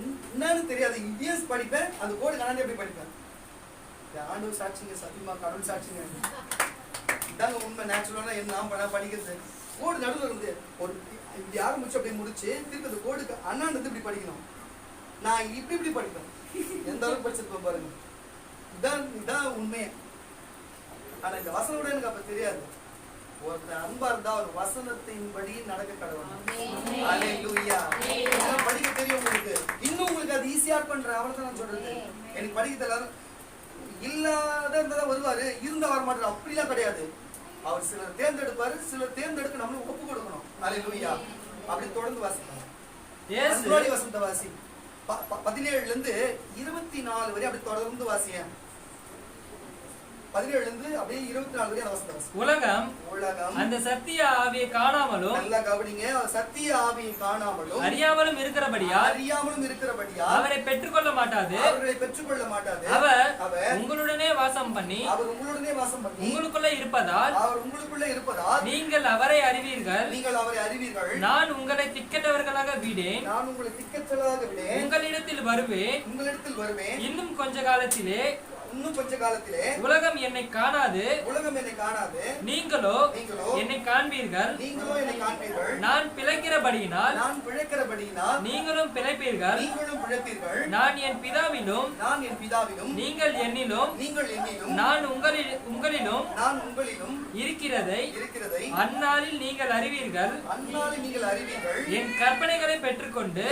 என்னன்னு தெரியாது. இந்தியன்ஸ் படிப்பேன், அந்த கோடு கணாண்டி எப்படி படிப்பேன். ஆண்டவர் சாட்சிங்க, சத்தியமா கடவுள் சாட்சிங்க. இதாங்க உண்மை. நேச்சுரலா என்ன படிக்கிறது. கோடு நடுவில் இருந்து ஒரு இப்படி ஆரம்பிச்சு அப்படியே முடிச்சு திருப்பி அந்த கோடுக்கு அண்ணாண்டு இப்படி படிக்கணும். நான் இப்படி படிப்பேன். எந்த அளவுக்கு படிச்சிருப்பேன் பாருங்க. இதான் உண்மையே. ஆனா இந்த வசனம் கூட எனக்கு அப்ப தெரியாது. ஒருத்தர் அன்பா இருந்தா ஒரு வசனத்தின்படி நடக்க கடவுள். அல்லேலூயா. படிக்க தெரியும் உங்களுக்கு. இன்னும் உங்களுக்கு அது ஈஸியா பண்ற அவர்தான் நான் சொல்றது. எனக்கு படிக்க தெரியல, இல்லாத இருந்தாதான் வருவாரு, இருந்தா வர மாட்டாரு. அப்படிலாம் கிடையாது. அவர் சிலர் தேர்ந்தெடுப்பாரு, சிலர் தேர்ந்தெடுக்க நம்மளும் ஒப்பு கொடுக்கணும். அல்லேலூயா. அப்படி தொடர்ந்து வாசிக்கலாம். வசந்த வாசி 17 இருந்து 24 வரை அப்படி தொடர்ந்து வாசிய. 17 இருந்து அப்படியே 24 வரை அவசரம். உலகம் உலகம் அந்த சத்திய ஆவியை காணாமலும் நல்லா கவனிங்க, சத்திய ஆவியை காணாமலும் அறியாமலும் இருக்கிறபடியால் அவரை பெற்றுக்கொள்ள மாட்டாது. அவர்களை பெற்றுக்கொள்ள மாட்டாது. அவர் உங்களுடனே வாசம் பண்ணி உங்களுக்குள்ள இருப்பதால் நீங்கள் அவரை அறிவீர்கள். நான் உங்களை திக்கற்றவர்களாக விடேன். உங்களிடத்தில் வருவேன். இன்னும் கொஞ்ச காலத்திலே உலகம் என்னை காணாது. நீங்களோ என்னை காண்பீர்கள். நான் பிழைக்கிறபடியினால் நீங்களும் பிழைப்பீர்கள். நான் என் பிதாவிலும் நீங்கள் என்னிலும் நான் உங்களிலும் இருக்கிறதை அந்நாளில் நீங்கள் அறிவீர்கள். என் கற்பனைகளை பெற்றுக்கொண்டு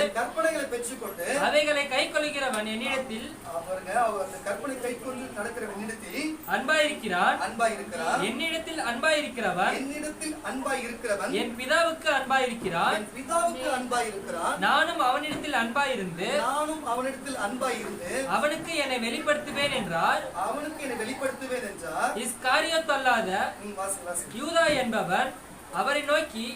அவைகளை கை கொள்கிறவன் என்னிடத்தில் அன்பாயிருக்கிறான். என்னிடத்தில் அன்பாயிருக்கிறவன் என் பிதாவுக்கு அன்பாயிருக்கிறான். நானும் அவனிடத்தில் அன்பாயிருந்து அவனுக்கு என்னை வெளிப்படுத்துவேன் என்றார். இஸ்காரியோத் அல்லாத யூதா என்பவன் அவரை நோக்கி,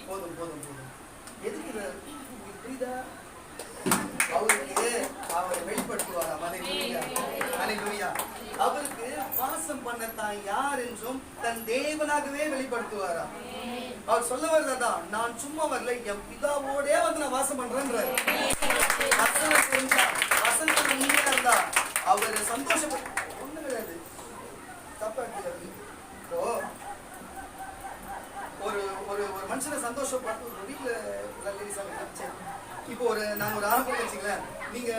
அவரை வெளிப்படுத்துவாராம். அவருக்கு வாசம் பண்ண தான் யார் என்றும் தன் தேவனாகவே வெளிப்படுத்துவாராம். அவர் சொல்ல வரதான், நான் சும்மா வரல, என் பிதாவோடே வந்து நான் வாசம் பண்றேன்றாரு. வசனத்துல உண்மையா இருந்தா அவர் சந்தோஷப்பட்டு ஒண்ணு கிடையாது. தப்பா இருக்கிறது. இப்போ ஒரு ஒரு ஒரு மனுஷனை சந்தோஷப்பட்டு ஒரு வீட்டுல இப்போ நாங்க ஒரு ஆரம்பம் வச்சுங்களேன், நீங்க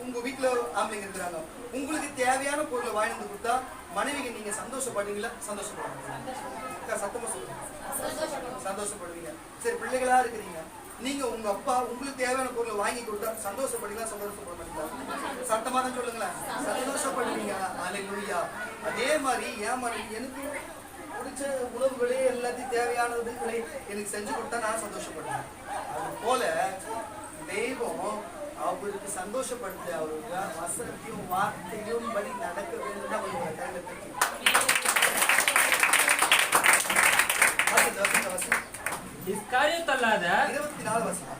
உங்க வீட்டுல ஆம்பளைங்க இருக்கிறாங்க, உங்களுக்கு தேவையான பொருளை வாங்கி வந்து கொடுத்தா மனைவிக்கு நீங்க சந்தோஷப்படுவீங்களா? சந்தோஷப்படுவீங்க. சத்தமா சொல்லுங்க. சந்தோஷப்படுவீங்க. சரி, பிள்ளைகளா இருக்கிறீங்க, நீங்க உங்க அப்பா உங்களுக்கு தேவையான பொருளை வாங்கி கொடுத்தா சந்தோஷப்படுவீங்களா? சந்தோஷப்பட மாட்டீங்களா? சத்தமா தான் சொல்லுங்களேன். சந்தோஷப்படுவீங்க. அல்லேலூயா. அதே மாதிரி என் மனைவி எனக்கு பிடிச்ச உணவுகளே எல்லாத்தையும் தேவையானதுகளை எனக்கு செஞ்சு கொடுத்தா நான் சந்தோஷப்படுவேன். அது போல தெய்வம் அவருக்கு சந்தோஷப்படுத்த அவருக்கு வசனத்தையும் வார்த்தையும் படி நடக்க வேண்டும். அவரோட கையில இஸ்காரியோத் அல்லாத 24 வசனம்.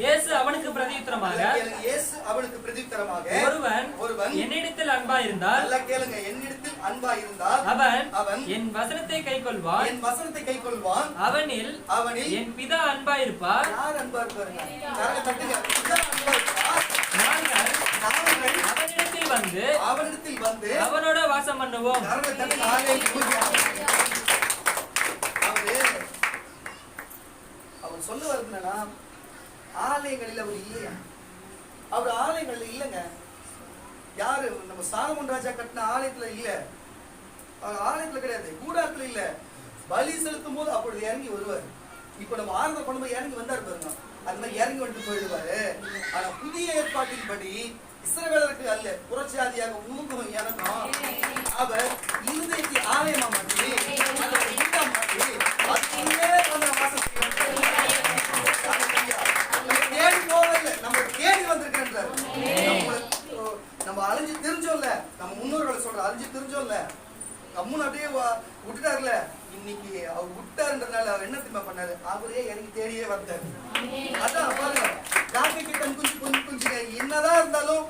இயேசு அவனுக்கு பிரதியுத்தரமாக, ஒருவன் என்னிடத்தில் அன்பாயிருந்தால், நல்லா கேளுங்க, என்னிடத்தில் அன்பாயிருந்தால் அவன் என் வசனத்தை கைக்கொள்வான். அவனில் என் பிதா அன்பாயிருப்பார். யார் அன்பா இருப்பாருங்க? பிதா அன்பா இருப்பார். நாங்கள் அவனிடத்தில் வந்து அவனோட வாசம் பண்ணுவோம். அவர் சொல்ல வருதுன்னா, ஆலயங்களில் அவர் இல்லையா? அவர் ஆலயங்கள்ல இல்லைங்க. யாரு நம்ம சாலமோன் ராஜா கட்டின ஆலயத்துல இல்ல, ஆலயத்துல கிடையாது, கூடாரத்துல இல்ல. பலி செலுத்தும் போது அப்பொழுது இறங்கி வருவார். இப்ப நம்ம ஆரம்ப பண்ணும்போது இறங்கி வந்தாரு பாருங்க, அது மாதிரி இறங்கி வந்துட்டு போயிடுவாரு. ஆனா புதிய ஏற்பாட்டின் படி இஸ்ரவேலருக்கு அல்ல, புறச்சாதியாக உங்களுக்கும் எனக்கும் அவர் இருதயத்தை ஆலயமா மாற்றி தேடி போகல, நம்ம தேடி வந்திருக்கின்றார். நம்ம அழிஞ்சு தெரிஞ்சோம்ல, நம்ம முன்னோர்களை சொல்ற அழிஞ்சு தெரிஞ்சோம்ல, கம்முன்னு அப்படியே விட்டுட்டாருல. இன்னைக்கு அவர் விட்டாருன்றதுனால அவர் என்ன திரும்ப பண்ணாரு? அவரே இறங்கி தேடியே வந்தாரு. அதான் பாருங்க, காக்கைக்கு கண் குஞ்சுங்க என்னதான் இருந்தாலும்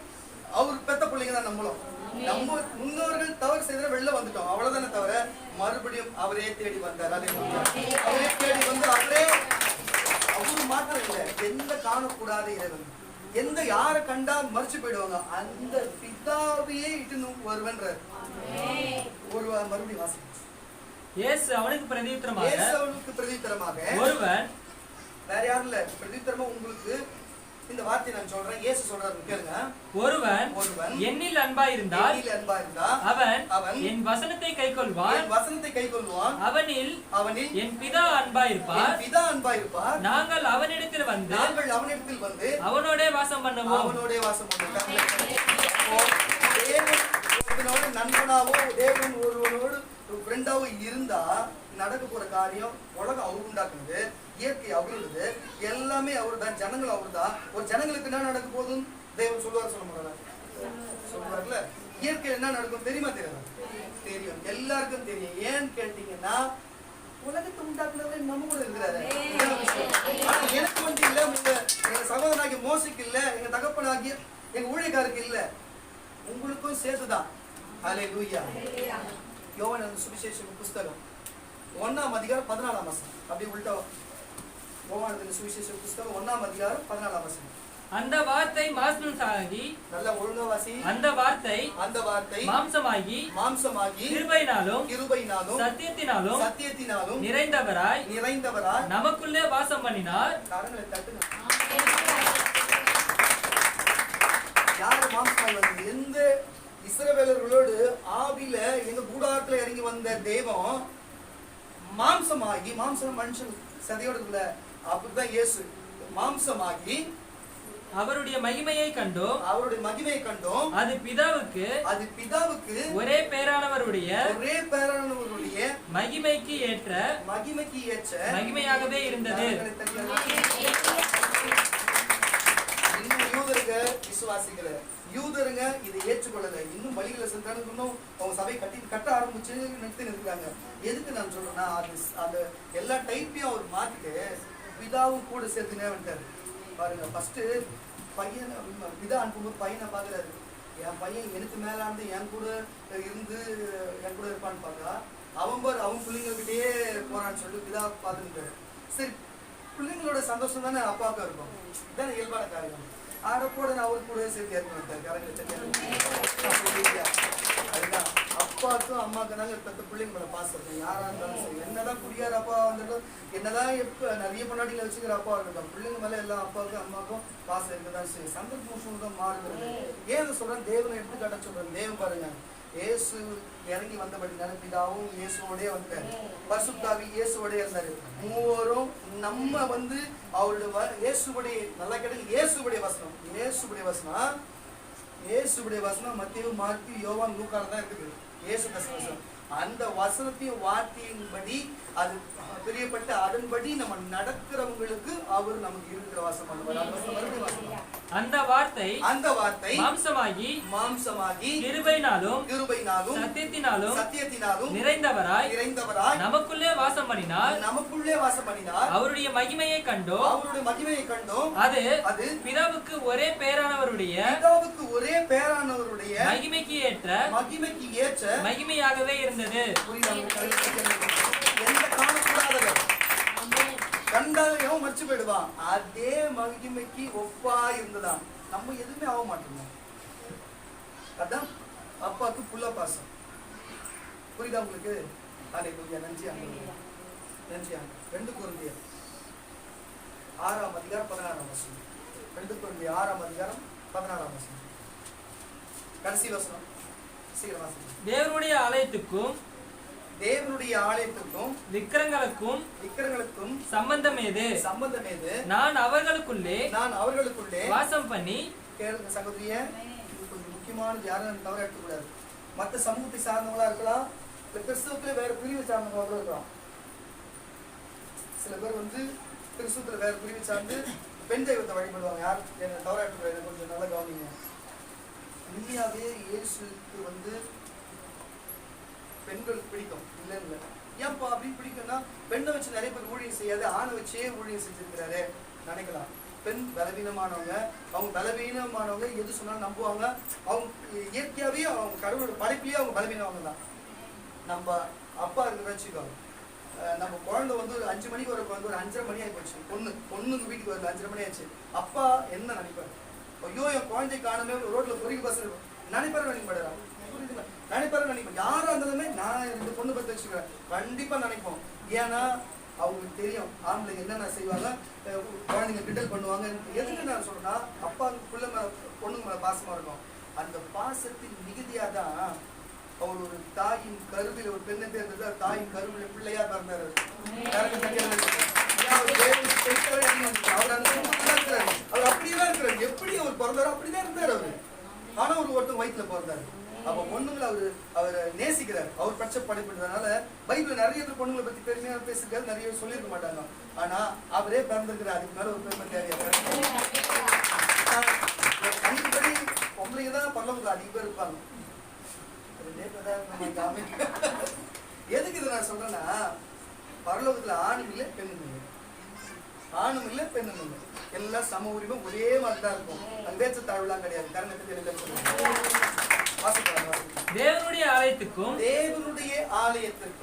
அவர் பெத்த பிள்ளைங்க தான் நம்மளும். நம்ம முன்னோர்கள் தவறு செய்த வெளில வந்துட்டோம், அவ்வளவுதானே தவிர மறுபடியும் அவரே தேடி வந்தார். அவரே தேடி வந்து அவரு மாத்திரம் இல்லை, எந்த காணக்கூடாத இறைவன், எந்த யாரை கண்டா மறிச்சு போயிடுவாங்க அந்த பிதாவையே இட்டு வருவன்ற ஒரு மறுபடியும் வாசி. இயேசு அவனுக்கு பிரதியுத்தரமாக, ஒருவன், வேற யாரும் இல்ல, பிரதியுத்தரமா உங்களுக்கு இந்த வார்த்தை நான் சொல்றேன். இயேசு சொல்றாரு, கேளுங்க. ஒருவன் என்னில் அன்பாயிருந்தால் அவன் என் வசனத்தை கைக்கொள்வான். அவனில் என் பிதா அன்பாயிருப்பார். நாங்கள் அவனிடத்தில் வந்து அவனோட வாசம் பண்ணுவோம். தேவனோடு நண்பனாவோ தேவன் ஒருவனோடு ஃப்ரெண்டாவோ இருந்தா நடக்க போற காரியம் உலகம் அவரு உண்டாக்குறது, இயற்கை அவருது, எல்லாமே அவரு தான், ஜனங்கள் அவரு தான். ஒரு ஜனங்களுக்கு என்ன நடக்க போதும் தேவன் சொல்லுவார், சொல்ல முடியல சொல்லுவார்ல. இயற்கையில் என்ன நடக்கும் தெரியுமா தெரியாது? தெரியும், எல்லாருக்கும் தெரியும். ஏன்னு கேட்டீங்கன்னா உலகத்தை உண்டாக்குனவர் நம்ம கூட இருக்கிறாரு. ஆனா எனக்கு வந்து இல்ல, எங்க சகோதரனாகிய மோசைக்கு இல்ல, எங்க தகப்பனாகிய எங்க ஊழியக்காருக்கு இல்ல, உங்களுக்கும் சேர்த்துதான். ஹல்லேலூயா. யோவான் சுவிசேஷம் புஸ்தகம் 1ஆம் அதிகாரம் 14ஆம் வசனம். அப்படி உள்டா யோவான் சுவிசேஷ புஸ்தகம் 1ஆம் அதிகாரம் 14ஆம் வசனம். அந்த வார்த்தை மாம்சமாகி, நல்ல ஒழுங்கா வாசி. அந்த வார்த்தை மாம்சமாகி கிருபையினாலும் சத்தியத்தினாலும் நிறைந்தவராய் நமக்குள்ளே வாசம் பண்ணினார். யாரு மாம்சமாய் வந்தது? எந்த இஸ்ரவேலர்களோடு ஆவியில எங்க கூடாரத்துல இறங்கி வந்த தெய்வம் மாம்சமாகி, மாம்சம் மனுஷன் சதையோடு இல்ல, அப்படிதான் இயேசு மாம்சமாகி அவருடைய மகிமையை கண்டோம். அது பிதாவுக்கு ஒரே பேரானவருடைய மகிமைக்கு ஏற்ற மகிமையாகவே இருந்தது. யூதருங்க இதை ஏற்றுக்கொள்ளல. இன்னும் வழிகளை சென்றாலும் இன்னும் அவங்க சபை கட்ட ஆரம்பிச்சு நிறுத்தி நிற்கிறாங்க. எதுக்கு நான் சொல்றேன்னா, அது எல்லா டைப்பையும் அவர் மாத்திட்டு பிதாவும் கூட சேர்த்துனே வந்துட்டாரு. பாருங்க, ஃபர்ஸ்ட் பையன் பிதா அனுப்பும்போது பையனை பாக்குறாரு. என் பையன் எனக்கு மேலாந்து என் கூட இருந்து என் கூட இருப்பான்னு பார்த்தா அவன் பிள்ளைங்ககிட்டயே போறான்னு சொல்லிட்டு பிதா பார்த்துருக்காரு. சரி, பிள்ளைங்களோட சந்தோஷம் தானே அப்பாவுக்கு இருக்கும், இதான இயல்பான காரியம். ஆடப்போட நான் அவரு கூட சேர்த்து அதுதான் அப்பாவுக்கும் அம்மாவுக்கு தாங்க பெற்ற பிள்ளைங்களோட பாசம். யாரா இருந்தாலும் சரி, என்னதான் குடியார அப்பா வந்துட்டு, என்னதான் எப்ப நிறைய பொண்டாட்டிகளை வச்சுக்கிற அப்பா இருக்கட்டும், பிள்ளைங்க மேல எல்லாம் அப்பாவுக்கும் அம்மாவுக்கும் பாசம் இருக்கதான் சரி. சந்தர்ப்பம் தான் மாறுகிறது. ஏன் சொல்றேன், தேவனை எடுத்துக்காட்ட சொல்றேன். தேவன் பாருங்க, இயேசு இறங்கி வந்தபடினால பிதாவும் இயேசுவோடய வந்தாரு, பரிசுத்தாவி இயேசுவோடய இருந்தாரு. மூவரும் நம்ம வந்து அவருடைய இயேசுடைய நல்லா கேட்டு இயேசுடைய வசனம் மத்தேயு, மார்க்கு, யோவான், லூக்கால தான் இருக்குது. இயேசு வசனம் அந்த வசனத்தையும் வார்த்தையின்படி அது பிரியப்பட்டு அதன்படி நம்ம நடக்கிறவங்களுக்கு அவர் நமக்கு இருக்கிற வாசம் பண்ணுவார். அந்த வார்த்தை மாம்சமாகி கிருபையினாலும் சத்தியத்தினாலும் நிறைந்தவராய் நமக்குள்ளே வாசம் பண்ணினார். அவருடைய மகிமையை கண்டோம். அது பிதாவுக்கு ஒரே பேரானவருடைய மகிமைக்கு ஏற்ற மகிமையாகவே இருந்தது. கண்டாலும் மறைச்சு போயிடுவான். அதே மகிமைக்கு ஒப்பா இருந்ததான். நம்ம எதுவுமே ஆக மாட்டோம். அதான் அப்பாவுக்கு புள்ள பாசம். புரியுதா உங்களுக்கு? ஹல்லேலூயா. நன்றி ஆண்டவரே. 2 கொரிந்தியர் 6ஆம் அதிகாரம் 16ஆம் வசனம். 2 கொரிந்தியர் 6ஆம் அதிகாரம் 16ஆம் வசனம். கடைசி வசனம். சீக்கிரம் வாசிங்க. தேவனுடைய ஆலயத்துக்கும் விக்கிரங்களுக்கும் சம்பந்தம் ஏது? நான் அவர்களுக்குள்ளே வாசம் பண்ணி. கேளுங்க சகோதரியே, இது கொஞ்சம் முக்கியமானது. யாரும் தவற எடுக்கக்கூடாது. மற்ற சமூகத்தை சார்ந்தவங்களா இருக்கலாம், இல்ல கிறிஸ்துவத்துல வேற பிரிவு சார்ந்தவங்களா இருக்கலாம். சில பேர் வந்து கிறிஸ்துவத்துல வேற பிரிவு சார்ந்து பெண் தெய்வத்தை வழிபடுவாங்க. யார் என்ன தவற எடுக்கக்கூடாது, கொஞ்சம் நல்லா கவனிங்க. உண்மையாவே இயேசுக்கு வந்து பெண்களுக்கு பிடிக்கும் இல்லைன்னு. ஏன்பா அப்படி பிடிக்கும்னா, பெண்ணை வச்சு நிறைய பேர் ஊழியம் செய்யாது, ஆணை வச்சே ஊழியம் செஞ்சிருக்கிறாரு நினைக்கலாம். பெண் பலவீனமானவங்க, அவங்க பலவீனமானவங்க எது சொன்னாலும் நம்புவாங்க. அவங்க இயற்கையாவே அவங்க கடவுளோட படைப்பிலேயே அவங்க பலவீனவங்க தான். நம்ம அப்பா இருக்கிற வச்சுக்கோங்க, நம்ம குழந்தை வந்து ஒரு 5 மணிக்கு வர குழந்தை ஒரு 5:30 மணி ஆகி போச்சு. பொண்ணுக்கு வீட்டுக்கு வரல, 5:30 மணி ஆச்சு. அப்பா என்ன நினைப்பாரு? ஐயோ, என் குழந்தை காணுமே, ரோட்ல பொறிக்கு பஸ் நினைப்பாரு. நினைப்பாரு. யாரும் இருந்தாலுமே நான் 2 பொண்ணு பத்தி வச்சுக்கிறேன், கண்டிப்பா நினைப்போம். ஏன்னா அவங்களுக்கு தெரியும் ஆம்பளைங்க என்னென்ன செய்வாங்க, குழந்தைங்க கிண்டல் பண்ணுவாங்க. எதுக்கு நான் சொல்றேன்னா, அப்பாவுக்கு பிள்ளை மேல பொண்ணுங்க மேல பாசமா இருக்கும். அந்த பாசத்தின் மிகுதியாதான் அவர் ஒரு தாயின் கருவில ஒரு பெண்ணை தேர்ந்தது. தாயின் கருவில பிள்ளையா பிறந்தாரு. அவர் அப்படியேதான் இருக்கிறார். எப்படி அவர் பிறந்தாரோ அப்படிதான் இருந்தாரு அவரு. ஆனா ஒருத்தர் வயிற்றுல பிறந்தாரு. அப்ப பொண்ணுங்களை அவரை நேசிக்கிறார். அவர் பட்ச படைப்படுறதுனால பைபிள் நிறைய பொண்ணுங்களை பத்தி பெருமையா பேசிருக்காரு, நிறைய சொல்லியிருக்க மாட்டாங்க. ஆனா அவரே பிறந்திருக்கிறார். அதுக்கு மேல ஒரு பெருமை தேவையா? கண்டிப்படி பொம்பளைங்க தான் பல்லவங்க அதிக பேர் இருப்பாங்க. எதுக்கு இதை நான் சொல்றேன்னா, பரலோகத்துல ஆணும் இல்லை பெண்ணும் இல்லை, ஆணும் இல்லை பெண்ணும் இல்லை, எல்லாம் சம உரிமை ஒரே மாதிரி தான் இருக்கும். அன்பேற்ற தாழ்வுலாம் கிடையாது. தேவனுடைய ஆலயத்துக்கும்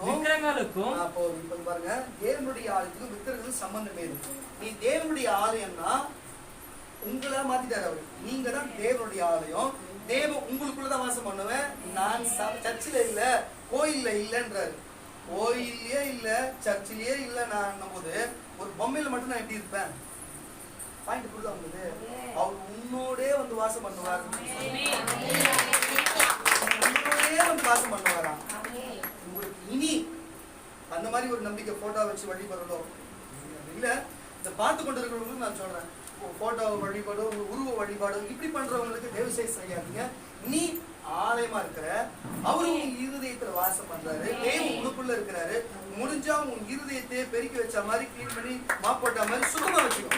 விக்கிரகங்களுக்கும் அப்போ இப்ப பாருங்க, தேவனுடைய ஆலயத்துக்கும் விக்கிரகங்களுக்கும் சம்பந்தமே இருக்கு. நீ தேவனுடைய ஆலயம்னா உங்களை மாத்திட்டாரு அவரு. நீங்க தான் தேவனுடைய ஆலயம். தேவன் உங்களுக்குள்ளதான் வாசம் பண்ணுவேன். நான் சர்ச்சில் இல்ல, கோயில்ல இல்லைன்றாரு. கோயிலே இல்ல, சர்ச்சிலேயே இல்ல. நான் போது ஒரு பொம்மையில மட்டும் நான் எப்படி இருப்பேன்? பாயிண்ட் புரியுதா உங்களுக்கு? அவர் உன்னோடே வந்து வாசம் பண்ணுவார், உன்னோடே வந்து வாசம் பண்ணுவாரா? உங்களுக்கு இனி அந்த மாதிரி ஒரு நம்பிக்கை போட்டோ வச்சு வழிபடுறோம் இல்ல. இதை பார்த்து கொண்டு இருக்கிறவங்களுக்கு நான் சொல்றேன், போட்டோ வழிபாடு, உருவ வழிபாடு இப்படி பண்றவங்களுக்கு தேவசேஷ் செய்யாதீங்க. நீ ஆலயமா இருக்கிற, அவரு உங்க இருதயத்துல வாசம் பண்றாரு, தேவன் உங்களுக்குள்ள இருக்கிறாரு. முடிஞ்சா உங்க இருதயத்தையே பெருக்கி வச்ச மாதிரி கிளீன் பண்ணி மாப் போட்ட மாதிரி சுத்தமா வச்சுக்கோ.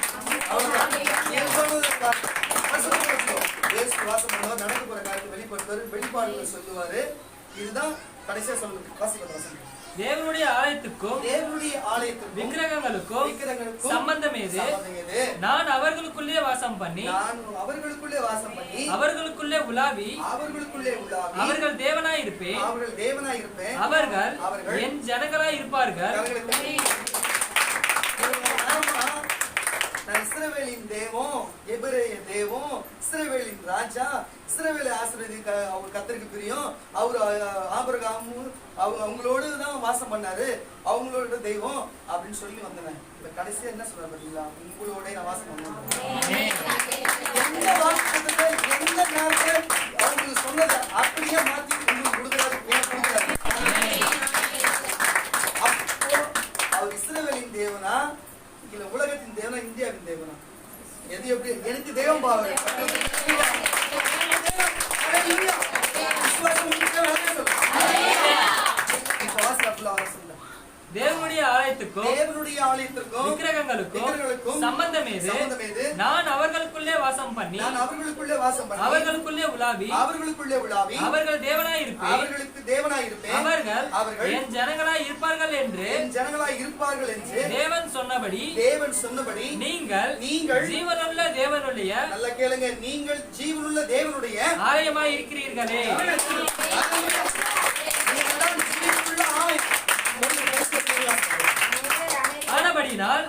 வாசம் பண்ணுவார், நடக்க போற காரியத்தை வெளிப்படுத்துவாரு, வெளிப்பாடுகளை சொல்லுவாரு. இதுதான் கடைசியா சொல்லுது. வாசிக்க தேவனுடைய ஆலயத்துக்கும் விக்கிரகங்களுக்கும் சம்பந்தம் ஏது? நான் அவர்களுக்குள்ளே வாசம் பண்ணி அவர்களுக்குள்ளே உலாவி அவர்கள் தேவனாய் இருப்பேன், அவர்கள் என் ஜனங்களாய் இருப்பார்கள். நான் இஸ்ரவேலின் தேவம், எபிரேய தேவம், இஸ்ரவேலின் ராஜா, இஸ்ரவேலை ஆசீர்வதிக்க அவர் கர்த்தருக்கு பிரியம். அவர் ஆபிரகாமும் அவங்களோடு தான் வாசம் பண்ணாரு, அவங்களோட தெய்வம் அப்படின்னு சொல்லி வந்தேன். இப்ப கடைசியா என்ன சொல்ற பாத்தீங்களா? உங்களோட நான் வாசம் பண்ணேன். எந்த வாசத்தை எந்த நேரத்துல அவங்களுக்கு சொன்னதை அப்படியே மாத்தி உங்களுக்கு கொடுக்குறாரு, ஏன் கொடுக்குறாரு? அப்போ அவர் இஸ்ரவேலின் தேவனா இல்ல உலகத்தின் தேவனா, இந்தியாவின் தேவனா? எது எப்படி? எனக்கு தெய்வம் பாவ தேவனுடைய ஆலயத்துக்கும் விக்கிரகங்களுக்கும் சம்பந்தம் ஏது? நான் அவர்களுக்குள்ளே வாசம் பண்ணி அவர்களுக்குள்ளே உலாவி அவர்கள் தேவனாய் இருப்பேன், அவர்கள் என் ஜனங்களாய் இருப்பார்கள் என்று தேவன் சொன்னபடி நீங்கள் ஜீவனுள்ள தேவனுடைய, நல்ல கேளுங்க, நீங்கள் ஜீவனுள்ள தேவனுடைய ஆலயமாய் இருக்கிறீர்களே.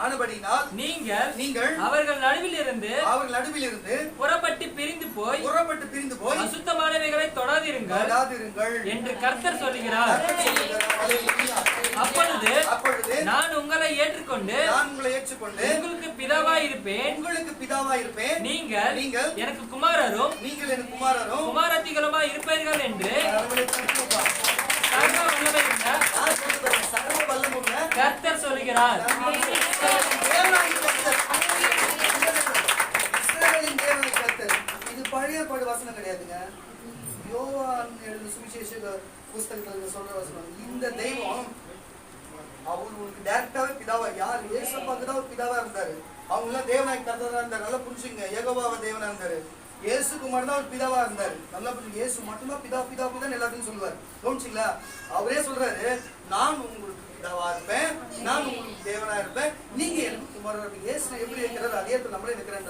ஆனபடியினால் நீங்கள் அவர்கள் நடுவில் இருந்து புறப்பட்டு பிரிந்து போய் அசுத்தமானவைகளை தொடாதிருங்கள் என்று கர்த்தர் சொல்லுகிறார். அப்பொழுது நான் உங்களை ஏற்றுக்கொண்டு உங்களுக்கு பிதாவாய் இருப்பேன், நீங்கள் எனக்கு குமாரரும் குமாரத்திகளுமாய் இருப்பீர்கள் என்று கர்த்தர் சொல்லுகிறார். இது பழைய பாடு வசனம் கிடையாதுங்க. யோவான் எழுதின சுவிசேஷ புஸ்தகத்துல சொல்ற வசனம். இந்த தெய்வம் அவர் உங்களுக்கு டைரக்டாவே பிதாவா, யார் இயேசுவுக்கு தான் பிதாவா இருந்தாரு. அவங்க எல்லாம் தேவனாய் கர்த்தரா இருந்தாரு. நல்லா புரிஞ்சுங்க, யெகோவாவா தேவனா இருந்தாரு. இயேசுக்கு மட்டும் தான் பிதாவா இருந்தாரு. நல்லா புரிஞ்சுங்க, இயேசு மட்டும்தான் பிதா எல்லாத்தையும் சொல்லுவார். கவனிச்சிங்களா? அவரே சொல்றாரு, நான் உங்களுக்கு பிதாவா இருப்பேன், நான் உங்களுக்கு தேவனா இருப்பேன், நீங்க எனக்கு குமாரா இருப்பீங்க. இயேசு எப்படி இருக்கிறாரு அதே நம்மளே இருக்கிறேன்.